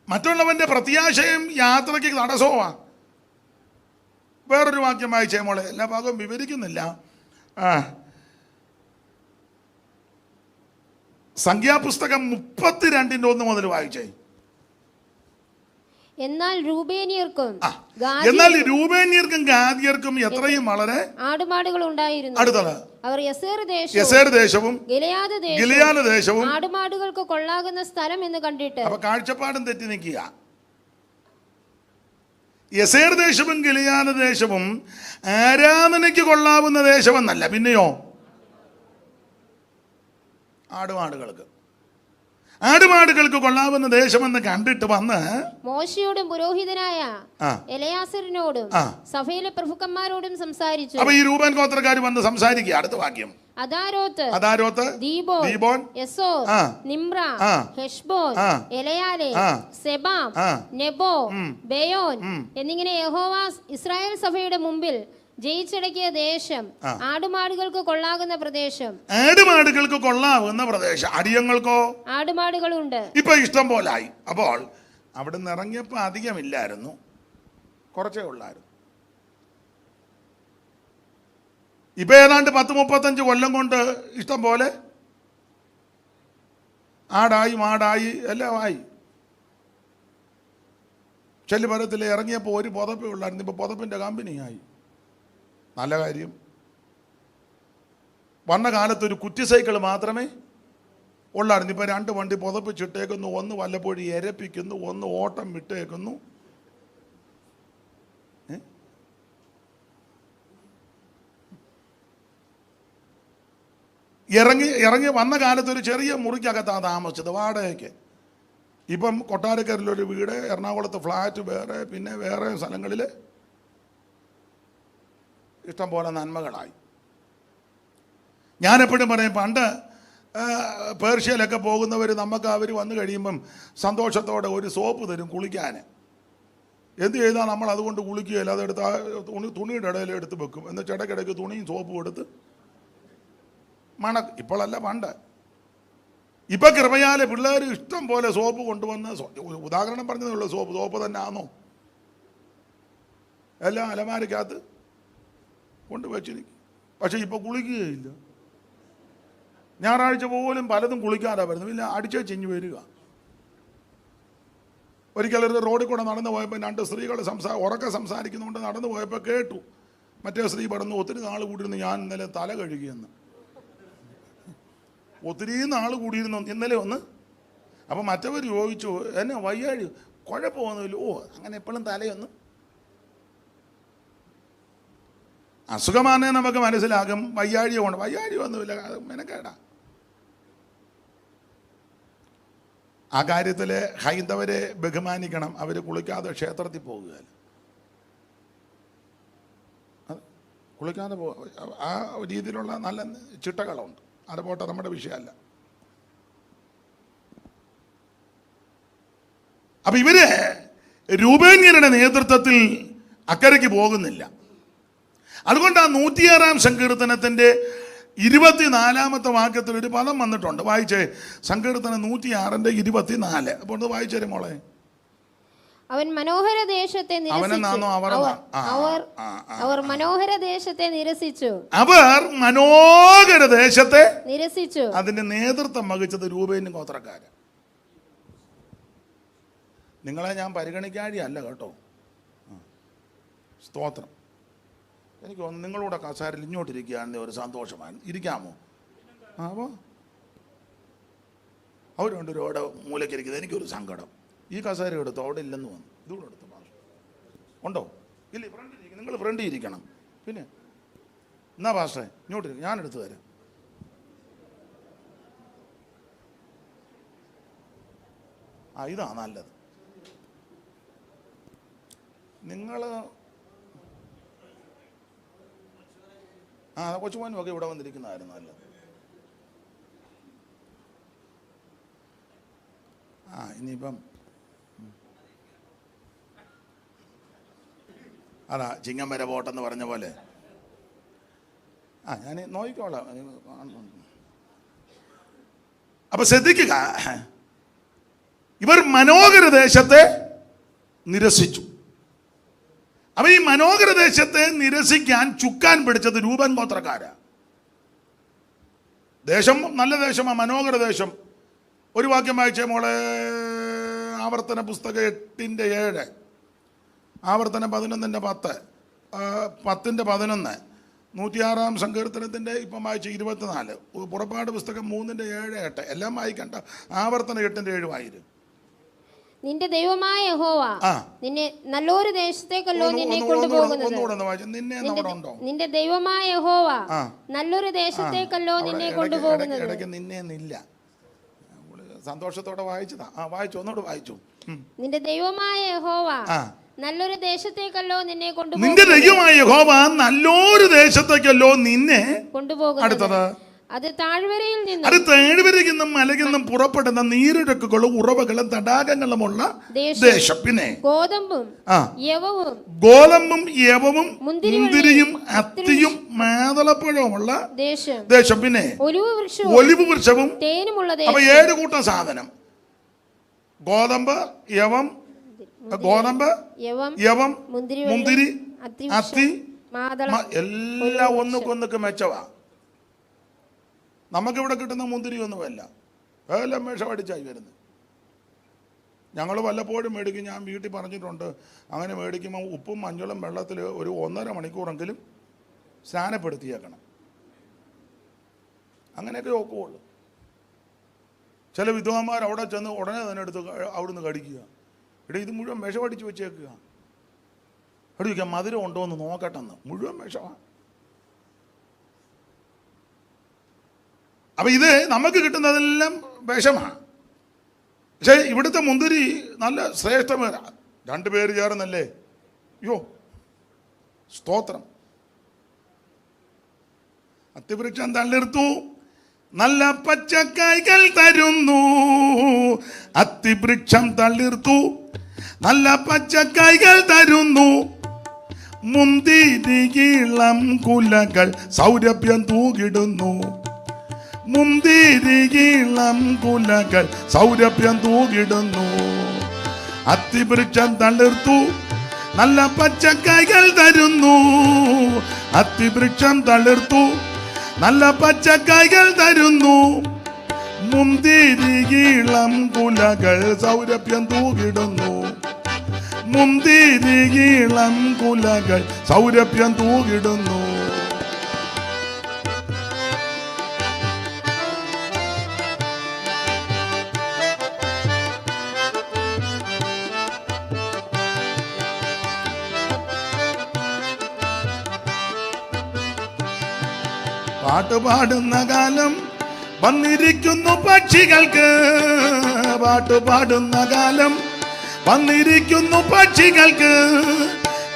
മറ്റുള്ളവന്റെ പ്രത്യാശയും യാത്രയ്ക്ക് തടസ്സവുമാണ്. വേറൊരു വാക്യം വായിച്ചേ മോളെ, എല്ലാ ഭാഗവും വിവരിക്കുന്നില്ല. സംഖ്യാപുസ്തകം 32:1 മുതൽ വായിച്ചേ. എന്നാൽ രൂബേന്യർക്കും ഗാദ്യർക്കും എത്രയും വളരെ ആടുമാടുകൾ ഉണ്ടായിരുന്നു. അടുത്തത് അവർ യസേർ ദേശവും ഗിലെയാദ് ദേശവും ആടുമാടുകൾക്ക് കൊള്ളാകുന്ന സ്ഥലം എന്ന് കണ്ടിട്ട്. അപ്പൊ കാഴ്ചപ്പാടും തെറ്റി നിൽക്കുക. യസേർ ദേശവും ഗിലെയാദ് ദേശവും ആരാധനയ്ക്ക് കൊള്ളാവുന്ന ദേശമെന്നല്ല, പിന്നെയോ ആടുമാടുകൾക്ക് കൊള്ളാവുന്ന ദേശമെന്ന് കണ്ടിട്ട് വന്ന് മോശയോടും പുരോഹിതനായ എലയാസറിനോടും സഭയിലെ പ്രഭുക്കന്മാരോടും സംസാരിച്ചു. അപ്പൊ ഈ രൂബേൻ ഗോത്രക്കാർ വന്ന് സംസാരിക്കുക. അടുത്ത വാക്യം, അദാരോത്ത്, ദീബോൻ, യെസോർ, നിമ്ര, ഹെഷ്ബോൻ, എലയാലെ, സെബാം, നെബോ, ബെയോൻ എന്നിങ്ങനെ യഹോവ ഇസ്രായേൽ സഭയുടെ മുമ്പിൽ ജയിച്ചടക്കിയ ദേശം, ആടുമാടുകൾക്ക് കൊള്ളാകുന്ന പ്രദേശം. അടിയങ്ങൾക്കോ ആടുമാടുകളുണ്ട്. ഇപ്പൊ ഇഷ്ടം പോലായി. അപ്പോൾ അവിടെ നിന്ന് ഇറങ്ങിയപ്പോ അധികമില്ലായിരുന്നു, കുറച്ചേ ഉള്ളായിരുന്നു. ഇപ്പൊ ഏതാണ്ട് 10-35 കൊല്ലം കൊണ്ട് ഇഷ്ടം പോലെ ആടായി മാടായി എല്ലാം ആയി. ചെല്ലുപരത്തിൽ ഇറങ്ങിയപ്പോൾ ഒരു പുതപ്പേ ഉള്ളായിരുന്നു, ഇപ്പൊ പുതപ്പിന്റെ കമ്പനിയായി. നല്ല കാര്യം. വന്ന കാലത്ത് ഒരു കുറ്റി സൈക്കിൾ മാത്രമേ ഉള്ളായിരുന്നു. ഇപ്പം 2 വണ്ടി പുതപ്പിച്ചിട്ടേക്കുന്നു, ഒന്ന് വല്ലപ്പോഴും എരപ്പിക്കുന്നു, ഒന്ന് ഓട്ടം വിട്ടേക്കുന്നു. ഇറങ്ങി വന്ന കാലത്ത് ഒരു ചെറിയ മുറിക്കകത്താണ് താമസിച്ചത്, വാടകയ്ക്ക്. ഇപ്പം കൊട്ടാരക്കരയിലൊരു വീട്, എറണാകുളത്ത് ഫ്ലാറ്റ് വേറെ, പിന്നെ വേറെ സ്ഥലങ്ങളിൽ ഇഷ്ടം പോലെ നന്മകളായി. ഞാനെപ്പോഴും പറയും, പണ്ട് പേർഷ്യയിലൊക്കെ പോകുന്നവർ നമുക്ക് അവർ വന്നു കഴിയുമ്പം സന്തോഷത്തോടെ ഒരു സോപ്പ് തരും കുളിക്കാൻ. എന്ത് ചെയ്താൽ നമ്മൾ അതുകൊണ്ട് കുളിക്കുകയില്ല, അതെടുത്ത് തുണിയുടെ ഇടയിൽ എടുത്ത് വെക്കും. എന്നിട്ട് ഇടയ്ക്കിടയ്ക്ക് തുണിയും സോപ്പും എടുത്ത് ഇപ്പോഴല്ല, പണ്ട്. ഇപ്പം കൃപയാലെ പിള്ളേർ ഇഷ്ടം പോലെ സോപ്പ് കൊണ്ടുവന്ന്, ഉദാഹരണം പറഞ്ഞതേ ഉള്ളൂ, സോപ്പ് തന്നെ ആണോ എല്ലാം അലമാരക്കകത്ത് കൊണ്ടുവച്ചിരിക്കും. പക്ഷെ ഇപ്പോൾ കുളിക്കുകയില്ല. ഞായറാഴ്ച പോലും പലതും കുളിക്കാനാണ് വരുന്നത്, പിന്നെ അടിച്ചേ ചിഞ്ഞു വരിക. ഒരിക്കലും റോഡിൽ കൂടെ നടന്നു പോയപ്പോൾ 2 സ്ത്രീകൾ ഉറക്കെ സംസാരിക്കുന്നതുകൊണ്ട് നടന്നു പോയപ്പോൾ കേട്ടു. മറ്റേ സ്ത്രീ പറഞ്ഞു, ഒത്തിരി നാൾ കൂടിയിരുന്നു ഞാൻ ഇന്നലെ തല കഴുകിയെന്ന്. ഒത്തിരി നാൾ കൂടിയിരുന്നു ഇന്നലെ ഒന്ന്. അപ്പം മറ്റവർ ചോദിച്ചു, എന്നെ വയ്യാഴി കുഴപ്പമൊന്നുമില്ല. ഓ, അങ്ങനെ എപ്പോഴും തലയൊന്ന് അസുഖമാണേ നമുക്ക് മനസ്സിലാകും. വയ്യാഴിയോ കൊണ്ട് വയ്യാഴിയൊന്നുമില്ല, മെനക്കേടാ. ആ കാര്യത്തിൽ ഹൈന്ദവരെ ബഹുമാനിക്കണം. അവർ കുളിക്കാതെ ക്ഷേത്രത്തിൽ പോകുകയല്ല, കുളിക്കാതെ ആ രീതിയിലുള്ള നല്ല ചിട്ടകളുണ്ട്. അത് പോട്ടെ, നമ്മുടെ വിഷയമല്ല. അപ്പൊ ഇവര് രൂപേന്യരുടെ നേതൃത്വത്തിൽ അക്കരയ്ക്ക് പോകുന്നില്ല. അതുകൊണ്ട് ആ 106-ാം സങ്കീർത്തനത്തിന്റെ 24-ാമത്തെ വാക്യത്തിൽ ഒരു പദം വന്നിട്ടുണ്ട്. വായിച്ചേ, സങ്കീർത്തനം 106-ന്റെ 24. അപ്പോൾ ഒന്ന് വായിച്ചേരെ മോളെ. അവൻ മനോഹര ദേശത്തെ അവർ മനോഹര ദേശത്തെ നിരസിച്ചു. അതിന്റെ നേതൃത്വം വഹിച്ചത് രൂബേനും ഗോത്രക്കാര്. നിങ്ങളെ ഞാൻ പരിഗണിക്കാഴിയല്ല കേട്ടോ, സ്തോത്രം. എനിക്ക് തോന്നുന്നു നിങ്ങളൂടെ കസാരയിൽ ഇങ്ങോട്ടിരിക്കുകയാണെന്ന് ഒരു സന്തോഷമാണ്. ഇരിക്കാമോ? അപ്പോൾ അവർ രണ്ടുപേരും അവിടെ മൂലയ്ക്കിരിക്കുന്നത്. എനിക്കൊരു സങ്കടം. ഈ കസേര എടുത്തു, അവിടെ ഇല്ലെന്ന് വന്നു. ഇതുകൂടെ എടുത്തു. ഉണ്ടോ? ഇല്ല, ഫ്രണ്ടിൽ ഇരിക്കണം. നിങ്ങൾ ഫ്രണ്ടിൽ ഇരിക്കണം. പിന്നെ എന്നാ പാസ്റ്റേ ഇങ്ങോട്ടിരിക്കും, ഞാൻ എടുത്തു തരാം. ഇതാ നല്ലത്. നിങ്ങൾ കൊച്ചുമോനും ഒക്കെ ഇവിടെ വന്നിരിക്കുന്നതായിരുന്നു നല്ലത്. ഇനിയിപ്പം അതാ ചിങ്ങം വരെ പോട്ടെന്ന് പറഞ്ഞ പോലെ ഞാൻ നോക്കിക്കോളാം. അപ്പൊ ശ്രദ്ധിക്കുക, ഇവർ മനോഹര ദേശത്തെ നിരസിച്ചു. അപ്പൊ ഈ മനോഹര ദേശത്തെ നിരസിക്കാൻ ചുക്കാൻ പിടിച്ചത് രൂപൻ ഗോത്രക്കാരാ. ദേശം നല്ല ദേശമാ, മനോഹര ദേശം. ഒരു വാക്യം വായിച്ചേ മോളെ. ആവർത്തന പുസ്തകം 8:7, ആവർത്തനം 11:10, 10:11, 106-ാം സങ്കീർത്തനത്തിന്റെ ഇപ്പം വായിച്ച 24, പുറപ്പാട് പുസ്തകം 3:7-8 എല്ലാം വായിക്കണ്ട. ആവർത്തനം 8:7 വായിരും. നിന്റെ ദൈവമായ യഹോവ നിന്നെ നല്ലൊരു ദേശത്തേക്കല്ലോ നിന്നെ കൊണ്ടുപോകുന്നത്. നിന്റെ ദൈവമായ യഹോവ നല്ലൊരു ദേശത്തേക്കല്ലോ നിന്നെ കൊണ്ടുപോകുന്നത്. ഇടയ്ക്ക് നിന്നേന്നില്ല, സന്തോഷത്തോടെ വായിച്ചതാ. വായിച്ചു, ഒന്നുകൂടെ വായിച്ചു. നിന്റെ ദൈവമായ യഹോവ നല്ലൊരു ദേശത്തേക്കല്ലോ നിന്നെ കൊണ്ടുപോകുന്നത്. നിന്റെ ദൈവമായ യഹോവ നല്ലൊരു ദേശത്തേക്കല്ലോ നിന്നെ കൊണ്ടുപോകുന്നത്. അടുത്തത്, അത് താഴ്വരയിൽ നിന്നും മലയിൽ നിന്നും പുറപ്പെടുന്ന നീരൊഴുക്കുകളും ഉറവകളും തടാകങ്ങളുമുള്ള ദേശം. പിന്നെ ഗോതമ്പും യവവും മുന്തിരിയും അത്തിയും മാതളപ്പഴവുമുള്ള ദേശം. പിന്നെ ഒലിവ് വൃക്ഷവും തേനുമുള്ള ദേശം. അപ്പൊ 7 കൂട്ടം സാധനം: ഗോതമ്പ്, യവം, മുന്തിരി, അത്തി, എല്ലാം ഒന്നുകൊന്നൊക്കെ മെച്ചവാ. നമുക്കിവിടെ കിട്ടുന്ന മുന്തിരി ഒന്നുമല്ല, എല്ലാം വിഷമടിച്ചായി വരുന്നത്. ഞങ്ങൾ വല്ലപ്പോഴും മേടിക്കും. ഞാൻ വീട്ടിൽ പറഞ്ഞിട്ടുണ്ട്, അങ്ങനെ മേടിക്കുമ്പോൾ ഉപ്പും മഞ്ഞളും വെള്ളത്തിൽ ഒരു 1.5 മണിക്കൂറെങ്കിലും സ്നാനപ്പെടുത്തിയേക്കണം. അങ്ങനെയൊക്കെ ഒക്കുള്ളൂ. ചില വിദ്വാന്മാർ അവിടെ ചെന്ന് ഉടനെ തന്നെ എടുത്ത് അവിടുന്ന് കടിക്കുക. ഇത് മുഴുവൻ വിഷമടിച്ച് വെച്ചേക്കുക. അവിടെ ചോദിക്കാം മധുരം ഉണ്ടോ എന്ന് നോക്കട്ടെന്ന്. മുഴുവൻ വിഷമാണ്. അപ്പം ഇത് നമുക്ക് കിട്ടുന്നതെല്ലാം വിഷമാണ്. പക്ഷേ ഇവിടുത്തെ മുന്തിരി നല്ല ശ്രേഷ്ഠമേര. 2 പേര് ചേർന്നല്ലേ, യോ സ്തോത്രം. അത്തിവൃക്ഷം തളിർത്തു നല്ല പച്ചക്കായ്കൾ തരുന്നു. അത്തിവൃക്ഷം തളിർത്തു നല്ല പച്ചക്കായ്കൾ തരുന്നു. മുന്തിരിയിളം കുലകൾ സൗരഭ്യം തൂകിടുന്നു. മുന്തിരിയിളം കുലകൾ സൗരഭ്യം തൂകിടുന്നു. അത്തിവൃക്ഷം തളിർത്തു നല്ല പച്ചക്കായ്കൾ തരുന്നു. അത്തിവൃക്ഷം തളിർത്തു നല്ല പച്ചക്കായ്കൾ തരുന്നു. മുന്തിരിയിളം കുലകൾ സൗരഭ്യം തൂകിടുന്നു. മുന്തിരിയിളം കുലകൾ സൗരഭ്യം തൂകിടുന്നു. പാട്ടുപാടുന്ന കാലം വന്നിരിക്കുന്നു പക്ഷികൾക്ക്. പാട്ടുപാടുന്ന കാലം വന്നിരിക്കുന്നു പക്ഷികൾക്ക്.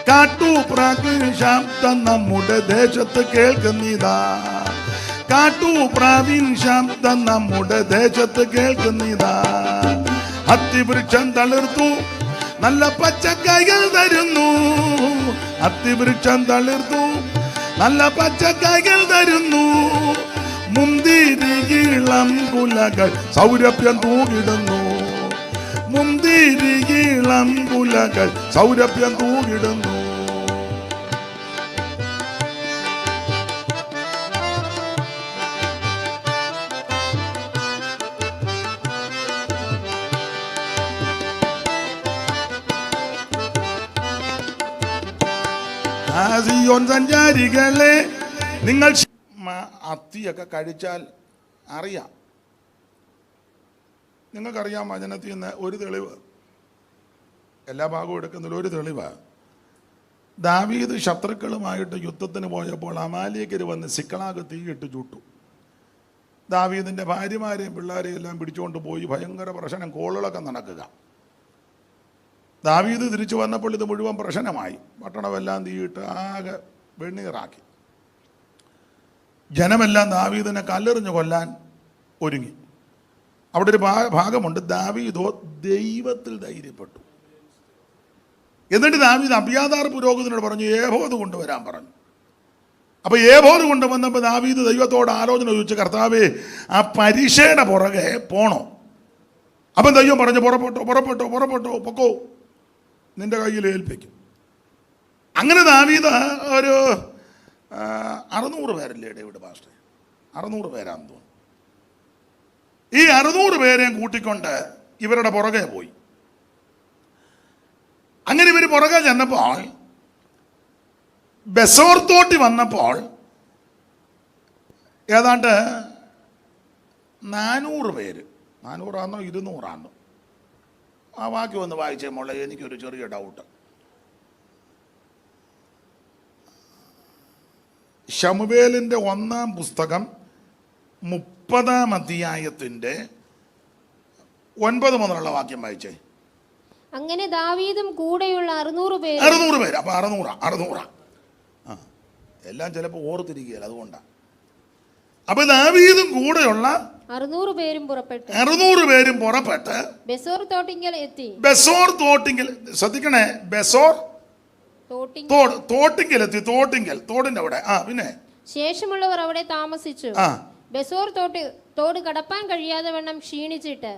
കാട്ടുപ്രാവിൻ ശബ്ദം നമ്മുടെ ദേശത്ത് കേൾക്കുന്നിതാ. കാട്ടുപ്രാവിൻ ശബ്ദം നമ്മുടെ ദേശത്ത് കേൾക്കുന്നിതാ. അത്തിവൃക്ഷം തളിർത്തു നല്ല പച്ചക്കായ്കൾ തരുന്നു. അത്തിവൃക്ഷം തളിർത്തു നല്ല പച്ചക്കായ്കൾ തരുന്നു. മുന്തിരിയിളം കുലകൾ സൗരഭ്യം തൂകിടുന്നു. മുന്തിരിയിളം കുലകൾ സൗരഭ്യം തൂകിടുന്നു. സിയോൻ സഞ്ചാരികളെ, നിങ്ങൾ അത്തിയൊക്കെ കഴിച്ചാൽ അറിയാം. നിങ്ങൾക്കറിയാം വചനത്തിൽ നിന്ന് ഒരു തെളിവ്, എല്ലാ ഭാഗവും എടുക്കുന്നതിൽ ഒരു തെളിവ്. ദാവീദ് ശത്രുക്കളുമായിട്ട് യുദ്ധത്തിന് പോയപ്പോൾ അമാലേക്കർ വന്ന് സിക്ലാഗ് തീയിട്ട് ചുട്ടു. ദാവീദിൻ്റെ ഭാര്യമാരെയും പിള്ളേരെയും എല്ലാം പിടിച്ചുകൊണ്ട് പോയി. ഭയങ്കര പ്രശ്നം, കോളുകളൊക്കെ നടക്കുക. ദാവീദ് തിരിച്ചു വന്നപ്പോൾ ഇത് മുഴുവൻ പ്രശ്നമായി. പട്ടണമെല്ലാം തീയിട്ട് ആകെ വെണ്ണീറാക്കി. ജനമെല്ലാം ദാവീദിനെ കല്ലെറിഞ്ഞ് കൊല്ലാൻ ഒരുങ്ങി. അവിടെ ഒരു ഭാഗമുണ്ട്, ദാവീദോ ദൈവത്തിൽ ധൈര്യപ്പെട്ടു. എന്നിട്ട് ദാവീദ് അബ്യാഥാർ പുരോഹിതനോട് പറഞ്ഞു ഏഫോദ് കൊണ്ടുവരാൻ പറഞ്ഞു. അപ്പോൾ ഏഫോദ് കൊണ്ടുവന്നപ്പോൾ ദാവീദ് ദൈവത്തോട് ആലോചന ചോദിച്ചു, കർത്താവേ ആ പരീക്ഷയുടെ പുറകെ പോണോ? അപ്പം ദൈവം പറഞ്ഞു പുറപ്പെട്ടോ പൊക്കോ, നിന്റെ കയ്യിൽ ഏൽപ്പിക്കും. അങ്ങനെ ദാവീദ് ഒരു 600 പേരല്ലേ ഡേവിഡ് പാസ്റ്റർ, 600 പേരാന്ന് തോന്നുന്നു. ഈ 600 പേരെയും കൂട്ടിക്കൊണ്ട് ഇവരുടെ പുറകെ പോയി. അങ്ങനെ ഇവർ പുറകെ ചെന്നപ്പോൾ ബെസോർ തോട്ടി വന്നപ്പോൾ ഏതാണ്ട് 400 പേര്, 400 200 ആ വാക്യം ഒന്ന് വായിച്ചേ മോളെ, എനിക്കൊരു ചെറിയ ഡൗട്ട്. ശമൂവേലിൻ്റെ 1-ാം പുസ്തകം 30-ാം അധ്യായത്തിൻ്റെ 9 മുതലുള്ള വാക്യം വായിച്ചേ. അങ്ങനെ ദാവീദും കൂടെയുള്ള 600 പേര്. അപ്പൊ 600 ആ എല്ലാം ചിലപ്പോൾ ഓർത്തിരിക്കുകയല്ല, അതുകൊണ്ടാണ്. അപ്പൊ ദാവീദും കൂടെയുള്ള 600 പേരും പുറപ്പെട്ട് ബെസോർ തോട്ടിങ്കൽ എത്തി. ബെസോർ തോട്ടിങ്കൽ, ശ്രദ്ധിക്കണേ, ബെസോർ തോട്ടിങ്കൽ തോടിന്റെ അവിടെ. പിന്നെ ശേഷമുള്ളവർ അവിടെ താമസിച്ചു. ബെസോർ തോട് കടപ്പാൻ കഴിയാതെ വണ്ണം ക്ഷീണിച്ചിട്ട്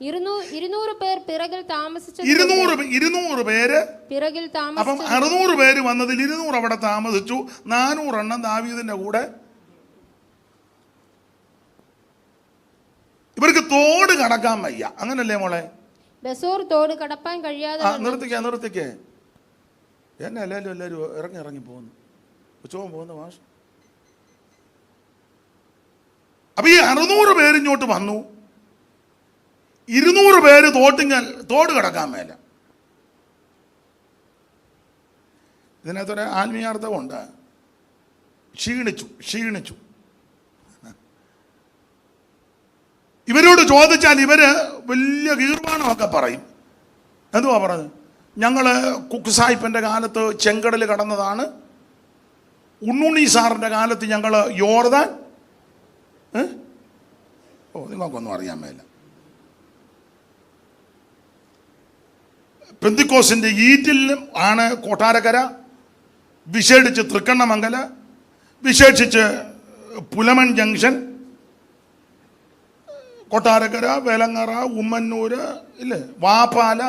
200 പേർ പിറകിൽ താമസിച്ചു. 200 പേര് പിറകിൽ താമസിച്ചു. അപ്പം 600 പേര് വന്നതിൽ 200 അവിടെ താമസിച്ചു. 400 എണ്ണം ദാവീദിന്റെ കൂടെ. ഇവർക്ക് തോട് കടക്കാൻ വയ്യ, അങ്ങനല്ലേ മോളെ? ബെസോർ തോട് കടപ്പാൻ കഴിയാതെ. നിർത്തിക്കേ എന്നെ എല്ലാവരും ഇറങ്ങി പോകുന്നു, ഉച്ചവും പോകുന്നു മാഷ്. അപ്പൊ ഈ 600 പേരിങ്ങോട്ട് വന്നു. 200 പേര് തോട് കിടക്കാൻ മേല. ഇതിനകത്തൊരു ആത്മീയാർത്ഥമുണ്ട്. ക്ഷീണിച്ചു. ഇവരോട് ചോദിച്ചാൽ ഇവര് വലിയ ഗീർവാണമൊക്കെ പറയും. എന്തുവാ പറഞ്ഞത്? ഞങ്ങള് കുക്കുസായിപ്പൻ്റെ കാലത്ത് ചെങ്കടൽ കടന്നതാണ്, ഉണ്ണുണ്ണി സാറിൻ്റെ കാലത്ത് ഞങ്ങൾ യോർദാൻ. നിങ്ങൾക്കൊന്നും അറിയാൻ മേല. പെന്തിക്കോസിൻ്റെ ഈറ്റിലും ആണ് കൊട്ടാരക്കര, വിശേഷിച്ച് തൃക്കണ്ണമംഗല, വിശേഷിച്ച് പുലമൺ ജംഗ്ഷൻ, കൊട്ടാരക്കര, വേലങ്ങറ, ഉമ്മന്നൂര്, ഇല്ലേ, വാപ്പാല,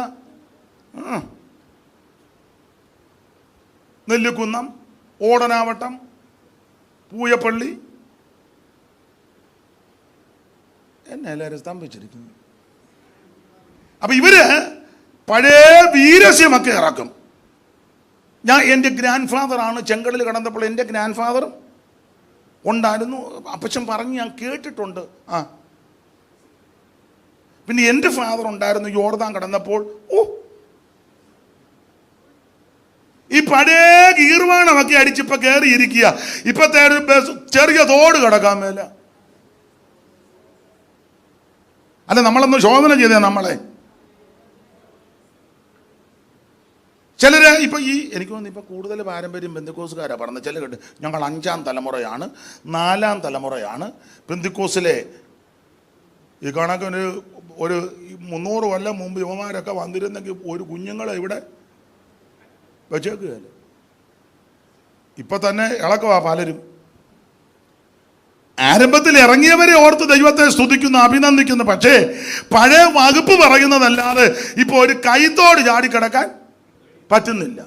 നെല്ലിക്കുന്നം, ഓടനാവട്ടം, പൂയപ്പള്ളി. എന്നെ എല്ലാവരും സ്തംഭിച്ചിരിക്കുന്നു. അപ്പൊ ഇവര് പഴയ വീരസ്യമൊക്കെ ഇറക്കും. എൻ്റെ ഗ്രാൻഡ് ഫാദറാണ് ചെങ്കടൽ കടന്നപ്പോൾ എൻ്റെ ഗ്രാൻഡ് ഫാദർ ഉണ്ടായിരുന്നു, അപ്പച്ചൻ പറഞ്ഞ് ഞാൻ കേട്ടിട്ടുണ്ട്. പിന്നെ എൻ്റെ ഫാദർ ഉണ്ടായിരുന്നു യോർദാൻ കടന്നപ്പോൾ. ഈ പഴയ ഗീർവാണമൊക്കെ അടിച്ചിപ്പോ കയറിയിരിക്കുക. ഇപ്പത്തെ ചെറിയ തോട് കിടക്കാൻ മേല. അല്ല, നമ്മളൊന്ന് ശോധന ചെയ്തേ നമ്മളെ. ചിലര് ഇപ്പൊ എനിക്ക് തോന്നുന്നു ഇപ്പൊ കൂടുതൽ പാരമ്പര്യം പെന്തിക്കോസുകാരാ പറഞ്ഞത്. ചില കേട്ട് ഞങ്ങൾ 5ാം തലമുറയാണ്, 4ാം തലമുറയാണ് പെന്തിക്കോസിലെ. ഈ കണക്കിന് ഒരു 300 കൊല്ലം മുമ്പ് യുവമാരൊക്കെ വന്നിരുന്നെങ്കിൽ ഒരു കുഞ്ഞുങ്ങളെ ഇവിടെ വെച്ചേക്കുകയല്ല. ഇപ്പൊ തന്നെ ഇളക്കവാ പലരും. ആരംഭത്തിൽ ഇറങ്ങിയവരെ ഓർത്ത് ദൈവത്തെ സ്തുതിക്കുന്നു, അഭിനന്ദിക്കുന്നു. പക്ഷേ പഴയ വകുപ്പ് പറയുന്നതല്ലാതെ ഇപ്പൊ ഒരു കൈത്തോട് ചാടിക്കിടക്കാൻ പറ്റുന്നില്ല.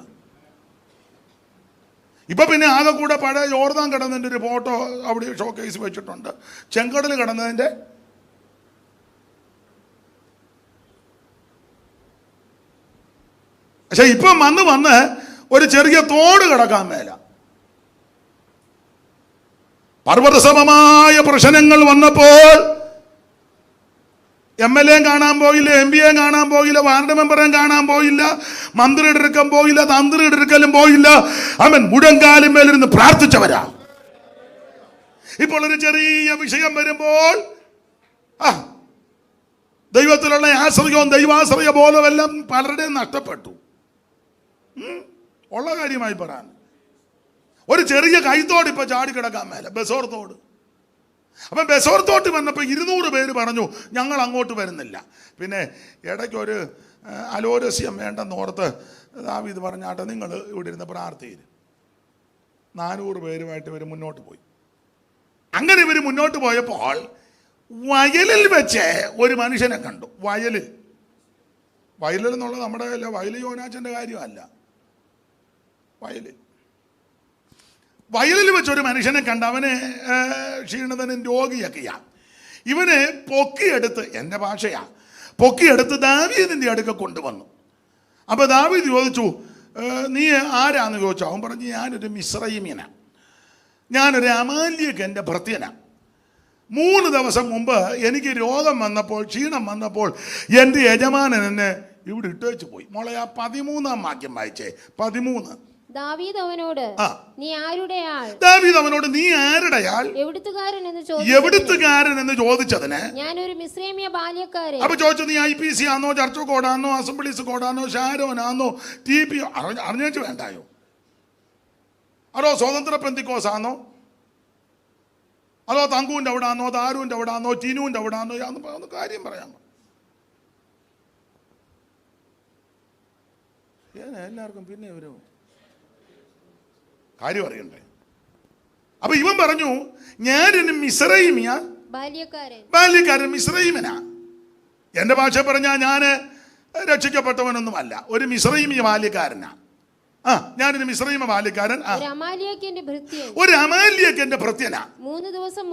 ഇപ്പൊ പിന്നെ ആകെ കൂടെ പഴയ യോർദാൻ കിടന്നതിൻ്റെ ഒരു ഫോട്ടോ അവിടെ ഷോക്കേസ് വെച്ചിട്ടുണ്ട്. ചെങ്കടൽ കിടന്നതിൻ്റെ പക്ഷെ ഇപ്പം വന്ന് ഒരു ചെറിയ തോട് കിടക്കാൻ മേല. പർവ്വതസമമായ പ്രശ്നങ്ങൾ വന്നപ്പോൾ MLA കാണാൻ പോയില്ല, MPയെ കാണാൻ പോയില്ല, വാർഡ് മെമ്പറെ കാണാൻ പോയില്ല, മന്ത്രിയുടെ അടുക്കം പോയില്ല, തന്ത്രിയുടെ അടുക്കലും പോയില്ല. അവൻ മുഴങ്കാലും മേലിരുന്ന് പ്രാർത്ഥിച്ചവരാ. ഇപ്പോൾ ഒരു ചെറിയ വിഷയം വരുമ്പോൾ ദൈവത്തിലുള്ള ആശ്രയവും ദൈവാശ്രയ ബോധമെല്ലാം പലരുടെയും നഷ്ടപ്പെട്ടു. ഉള്ള കാര്യമായി പറയാൻ, ഒരു ചെറിയ കൈത്തോട് ഇപ്പൊ ചാടിക്കിടക്കാൻ മേല, ബസോർ തോട്. അപ്പം ബസോർ തോട്ട് വന്നപ്പോൾ 200 പേര് പറഞ്ഞു ഞങ്ങൾ അങ്ങോട്ട് വരുന്നില്ല. പിന്നെ ഇടയ്ക്കൊരു അലോരസ്യം വേണ്ടെന്നോർത്ത് ദാവീദ് പറഞ്ഞാട്ടെ നിങ്ങൾ ഇവിടെ ഇരുന്ന് പ്രാർത്ഥിയില്ല. 400 പേരുമായിട്ട് ഇവർ മുന്നോട്ട് പോയി. അങ്ങനെ ഇവർ മുന്നോട്ട് പോയപ്പോൾ വയലിൽ വെച്ച് ഒരു മനുഷ്യനെ കണ്ടു. വയലിൽ എന്നുള്ളത് നമ്മുടെ വയലിൽ യോനാച്ചൻ്റെ കാര്യമല്ല. വയലിൽ വെച്ചൊരു മനുഷ്യനെ കണ്ട്. അവനെ ക്ഷീണിതനും രോഗിയൊക്കെയാ. ഇവനെ പൊക്കിയെടുത്ത്, എൻ്റെ ഭാഷയാ, പൊക്കിയെടുത്ത് ദാവീദിൻ്റെ അടുക്ക കൊണ്ടുവന്നു. അപ്പോൾ ദാവീദ് ചോദിച്ചു നീ ആരാന്ന് ചോദിച്ചു. അവൻ പറഞ്ഞു ഞാനൊരു മിസ്രയീമ്യനാ, ഞാനൊരു അമാല്യകൻ്റെ ഭൃത്യനാ. 3 ദിവസം മുമ്പ് എനിക്ക് രോഗം വന്നപ്പോൾ, ക്ഷീണം വന്നപ്പോൾ എൻ്റെ യജമാനൻ എന്നെ ഇവിടെ ഇട്ടുവെച്ച് പോയി. മോളെ ആ 13-ാം വാക്യം വായിച്ചേ. 13. ദാവീദ് അവനോട് നീ ആരുടെ ആൾ? ദാവീദ് അവനോട് നീ ആരുടെ ആൾ? എവിടുത്തുകാരൻ എന്ന് ചോദിച്ചതിന് ഞാനൊരു മിസ്രൈമ്യ ബാല്യക്കാരൻ. അപ്പൊ ചോദിച്ചു നീ IPC ആണോ, ചർച്ച് കോഡാണോ, അസംബ്ലീസ് കോഡാണോ, ഷാരോനാണോ, TP അറിഞ്ഞു വേണ്ടായോ? അതോ സ്വതന്ത്ര പെന്തിക്കോസാണോ, അതോ തങ്കുവിൻ്റെ അവിടെ ആണോ, താരുവിൻ്റെ അവിടെ ആണോ, ടീനുവിൻ്റെ അവിടെ ആണോ? ഒന്ന് കാര്യം പറയാം. എല്ലാവർക്കും പിന്നെ ഒരു കാര്യം അറിയണ്ടേ. അപ്പൊ ഇവൻ പറഞ്ഞു ഞാനൊരു മിസ്രൈമിയ ബാല്യക്കാരൻ, മിസ്രൈമനാ. എന്റെ ഭാഷ പറഞ്ഞാൽ ഞാൻ രക്ഷിക്കപ്പെട്ടവനൊന്നുമല്ല, ഒരു മിസ്രൈമിയ ബാല്യക്കാരനാ. ഞാനൊരു മിസ്രൈമ ബാല്യക്കാരൻ, ഒരു അമാല്യകന്റെ ഭൃത്യനാ. 3 ദിവസം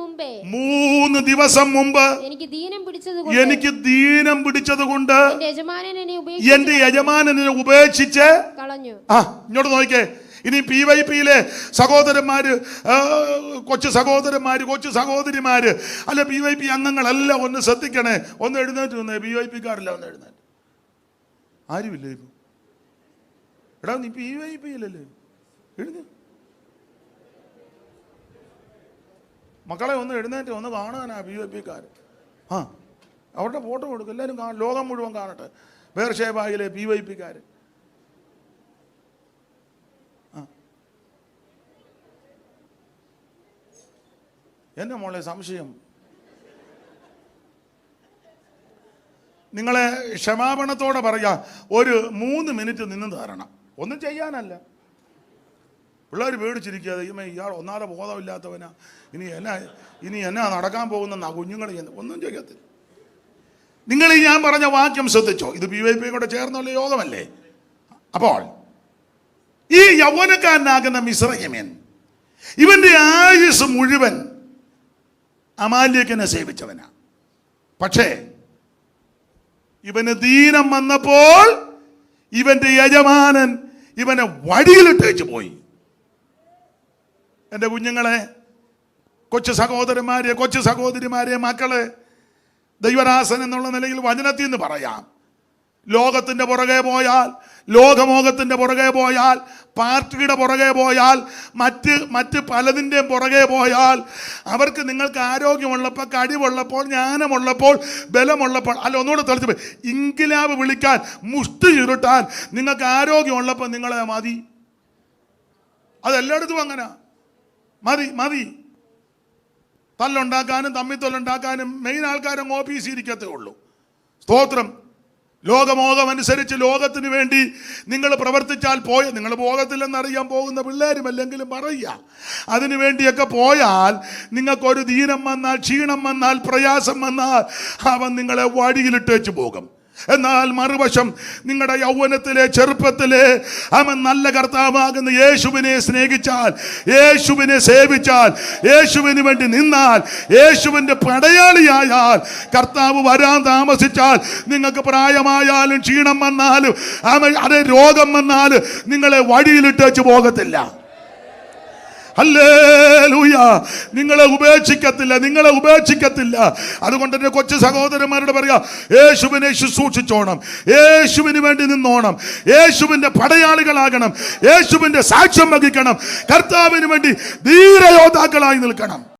മുമ്പ് എനിക്ക് ദീനം പിടിച്ചത് കൊണ്ട് എന്റെ യജമാനനെ ഉപേക്ഷിച്ച് കളഞ്ഞു. ഇങ്ങോട്ട് നോക്കിക്കേ, ഇനി PYP-യിലെ സഹോദരന്മാര്, കൊച്ചു സഹോദരന്മാര്, കൊച്ചു സഹോദരിമാര്, അല്ല PYP അംഗങ്ങളെല്ലാം ഒന്ന് ശ്രദ്ധിക്കണേ. ഒന്ന് എഴുന്നേറ്റ് വന്നേ. PYP-ക്കാരില്ല, ഒന്ന് എഴുന്നേറ്റ്. ആരുമില്ലേ ഇപ്പൊ? എടാ നീ PYP-യിലല്ലേ? എഴുന്നേ മക്കളെ, ഒന്ന് എഴുന്നേറ്റ് ഒന്ന് കാണാനാ PYP-ക്കാർ. അവരുടെ ഫോട്ടോ കൊടുക്കും, എല്ലാവരും ലോകം മുഴുവൻ കാണട്ടെ. ബേർഷേബയിലെ PYP-ക്കാർ. എന്നെ മോളെ സംശയം. നിങ്ങളെ ക്ഷമാപണത്തോടെ പറയാ, ഒരു 3 മിനിറ്റ് നിന്ന് തരണം. ഒന്നും ചെയ്യാനല്ല. പിള്ളേർ പേടിച്ചിരിക്കാതെ ഇയാൾ ഒന്നാതെ ബോധമില്ലാത്തവനാ, ഇനി എന്നാ നടക്കാൻ പോകുന്ന കുഞ്ഞുങ്ങൾ ഒന്നും ചെയ്യത്തില്ല. നിങ്ങൾ ഈ ഞാൻ പറഞ്ഞ വാക്യം ശ്രദ്ധിച്ചോ? ഇത് PYP കൂടെ ചേർന്നുള്ള യോഗമല്ലേ? അപ്പോൾ ഈ യൗവനക്കാരനാകുന്ന മിസ്രയീമ്യൻ, ഇവന്റെ ആയുസ് മുഴുവൻ അമാലേക്കിനെ സേവിച്ചവനാ. പക്ഷേ ഇവന് ദീനം വന്നപ്പോൾ ഇവന്റെ യജമാനൻ ഇവനെ വഴിയിലിട്ടേച്ച് പോയി. എൻ്റെ കുഞ്ഞുങ്ങളെ, കൊച്ചു സഹോദരന്മാരെ, കൊച്ചു സഹോദരിമാരെ, മക്കളെ, ദൈവദാസൻ എന്നുള്ള നിലയിൽ വചനത്തിൽ നിന്ന് പറയാം. ലോകത്തിൻ്റെ പുറകെ പോയാൽ, ലോകമോഹത്തിൻ്റെ പുറകെ പോയാൽ, പാർട്ടിയുടെ പുറകെ പോയാൽ, മറ്റ് പലതിൻ്റെയും പുറകെ പോയാൽ, അവർക്ക് നിങ്ങൾക്ക് ആരോഗ്യമുള്ളപ്പോൾ, കഴിവുള്ളപ്പോൾ, ജ്ഞാനമുള്ളപ്പോൾ, ബലമുള്ളപ്പോൾ, അല്ല ഒന്നുകൂടെ തെളിച്ച് പോയി, ഇൻകിലാബ് വിളിക്കാൻ, മുഷ്ടി ചുരുട്ടാൻ നിങ്ങൾക്ക് ആരോഗ്യമുള്ളപ്പോൾ നിങ്ങളെ മതി. അതെല്ലായിടത്തും അങ്ങനെ മതി. തല്ലുണ്ടാക്കാനും തമ്മിത്തൊല്ലുണ്ടാക്കാനും മെയിൻ ആൾക്കാരും ഓഫീസിൽ ഇരിക്കത്തേ ഉള്ളൂ. സ്തോത്രം. ലോകമോഹം അനുസരിച്ച് ലോകത്തിന് വേണ്ടി നിങ്ങൾ പ്രവർത്തിച്ചാൽ നിങ്ങൾ പോകത്തില്ലെന്നറിയാൻ പോകുന്ന പിള്ളേരും അല്ലെങ്കിലും പറയുക, അതിനു വേണ്ടിയൊക്കെ പോയാൽ നിങ്ങൾക്കൊരു ദീനം വന്നാൽ, ക്ഷീണം വന്നാൽ, പ്രയാസം വന്നാൽ അവൻ നിങ്ങളെ വഴിയിലിട്ട് വെച്ച് പോകും. എന്നാൽ മറുവശം നിങ്ങളുടെ യൗവനത്തിലെ, ചെറുപ്പത്തിലെ അവൻ നല്ല കർത്താവാകുന്ന യേശുവിനെ സ്നേഹിച്ചാൽ, യേശുവിനെ സേവിച്ചാൽ, യേശുവിന് വേണ്ടി നിന്നാൽ, യേശുവിൻ്റെ പടയാളിയായാൽ, കർത്താവ് വരാൻ താമസിച്ചാൽ, നിങ്ങൾക്ക് പ്രായമായാലും ക്ഷീണം വന്നാലും അതേ രോഗം വന്നാലും നിങ്ങളെ വഴിയിലിട്ട് വെച്ച് പോകത്തില്ല. ഹല്ലേലൂയ. നിങ്ങളെ ഉപേക്ഷിക്കത്തില്ല. അതുകൊണ്ട് തന്നെ കൊച്ചു സഹോദരന്മാരോട് പറയാ, യേശുവിനെ ശുശ്രൂഷിച്ചോണം, യേശുവിന് വേണ്ടി നിന്നോണം, യേശുവിന്റെ പടയാളികളാകണം, യേശുവിന്റെ സാക്ഷ്യം വഹിക്കണം, കർത്താവിന് വേണ്ടി ധീരയോദ്ധാക്കളായി നിൽക്കണം.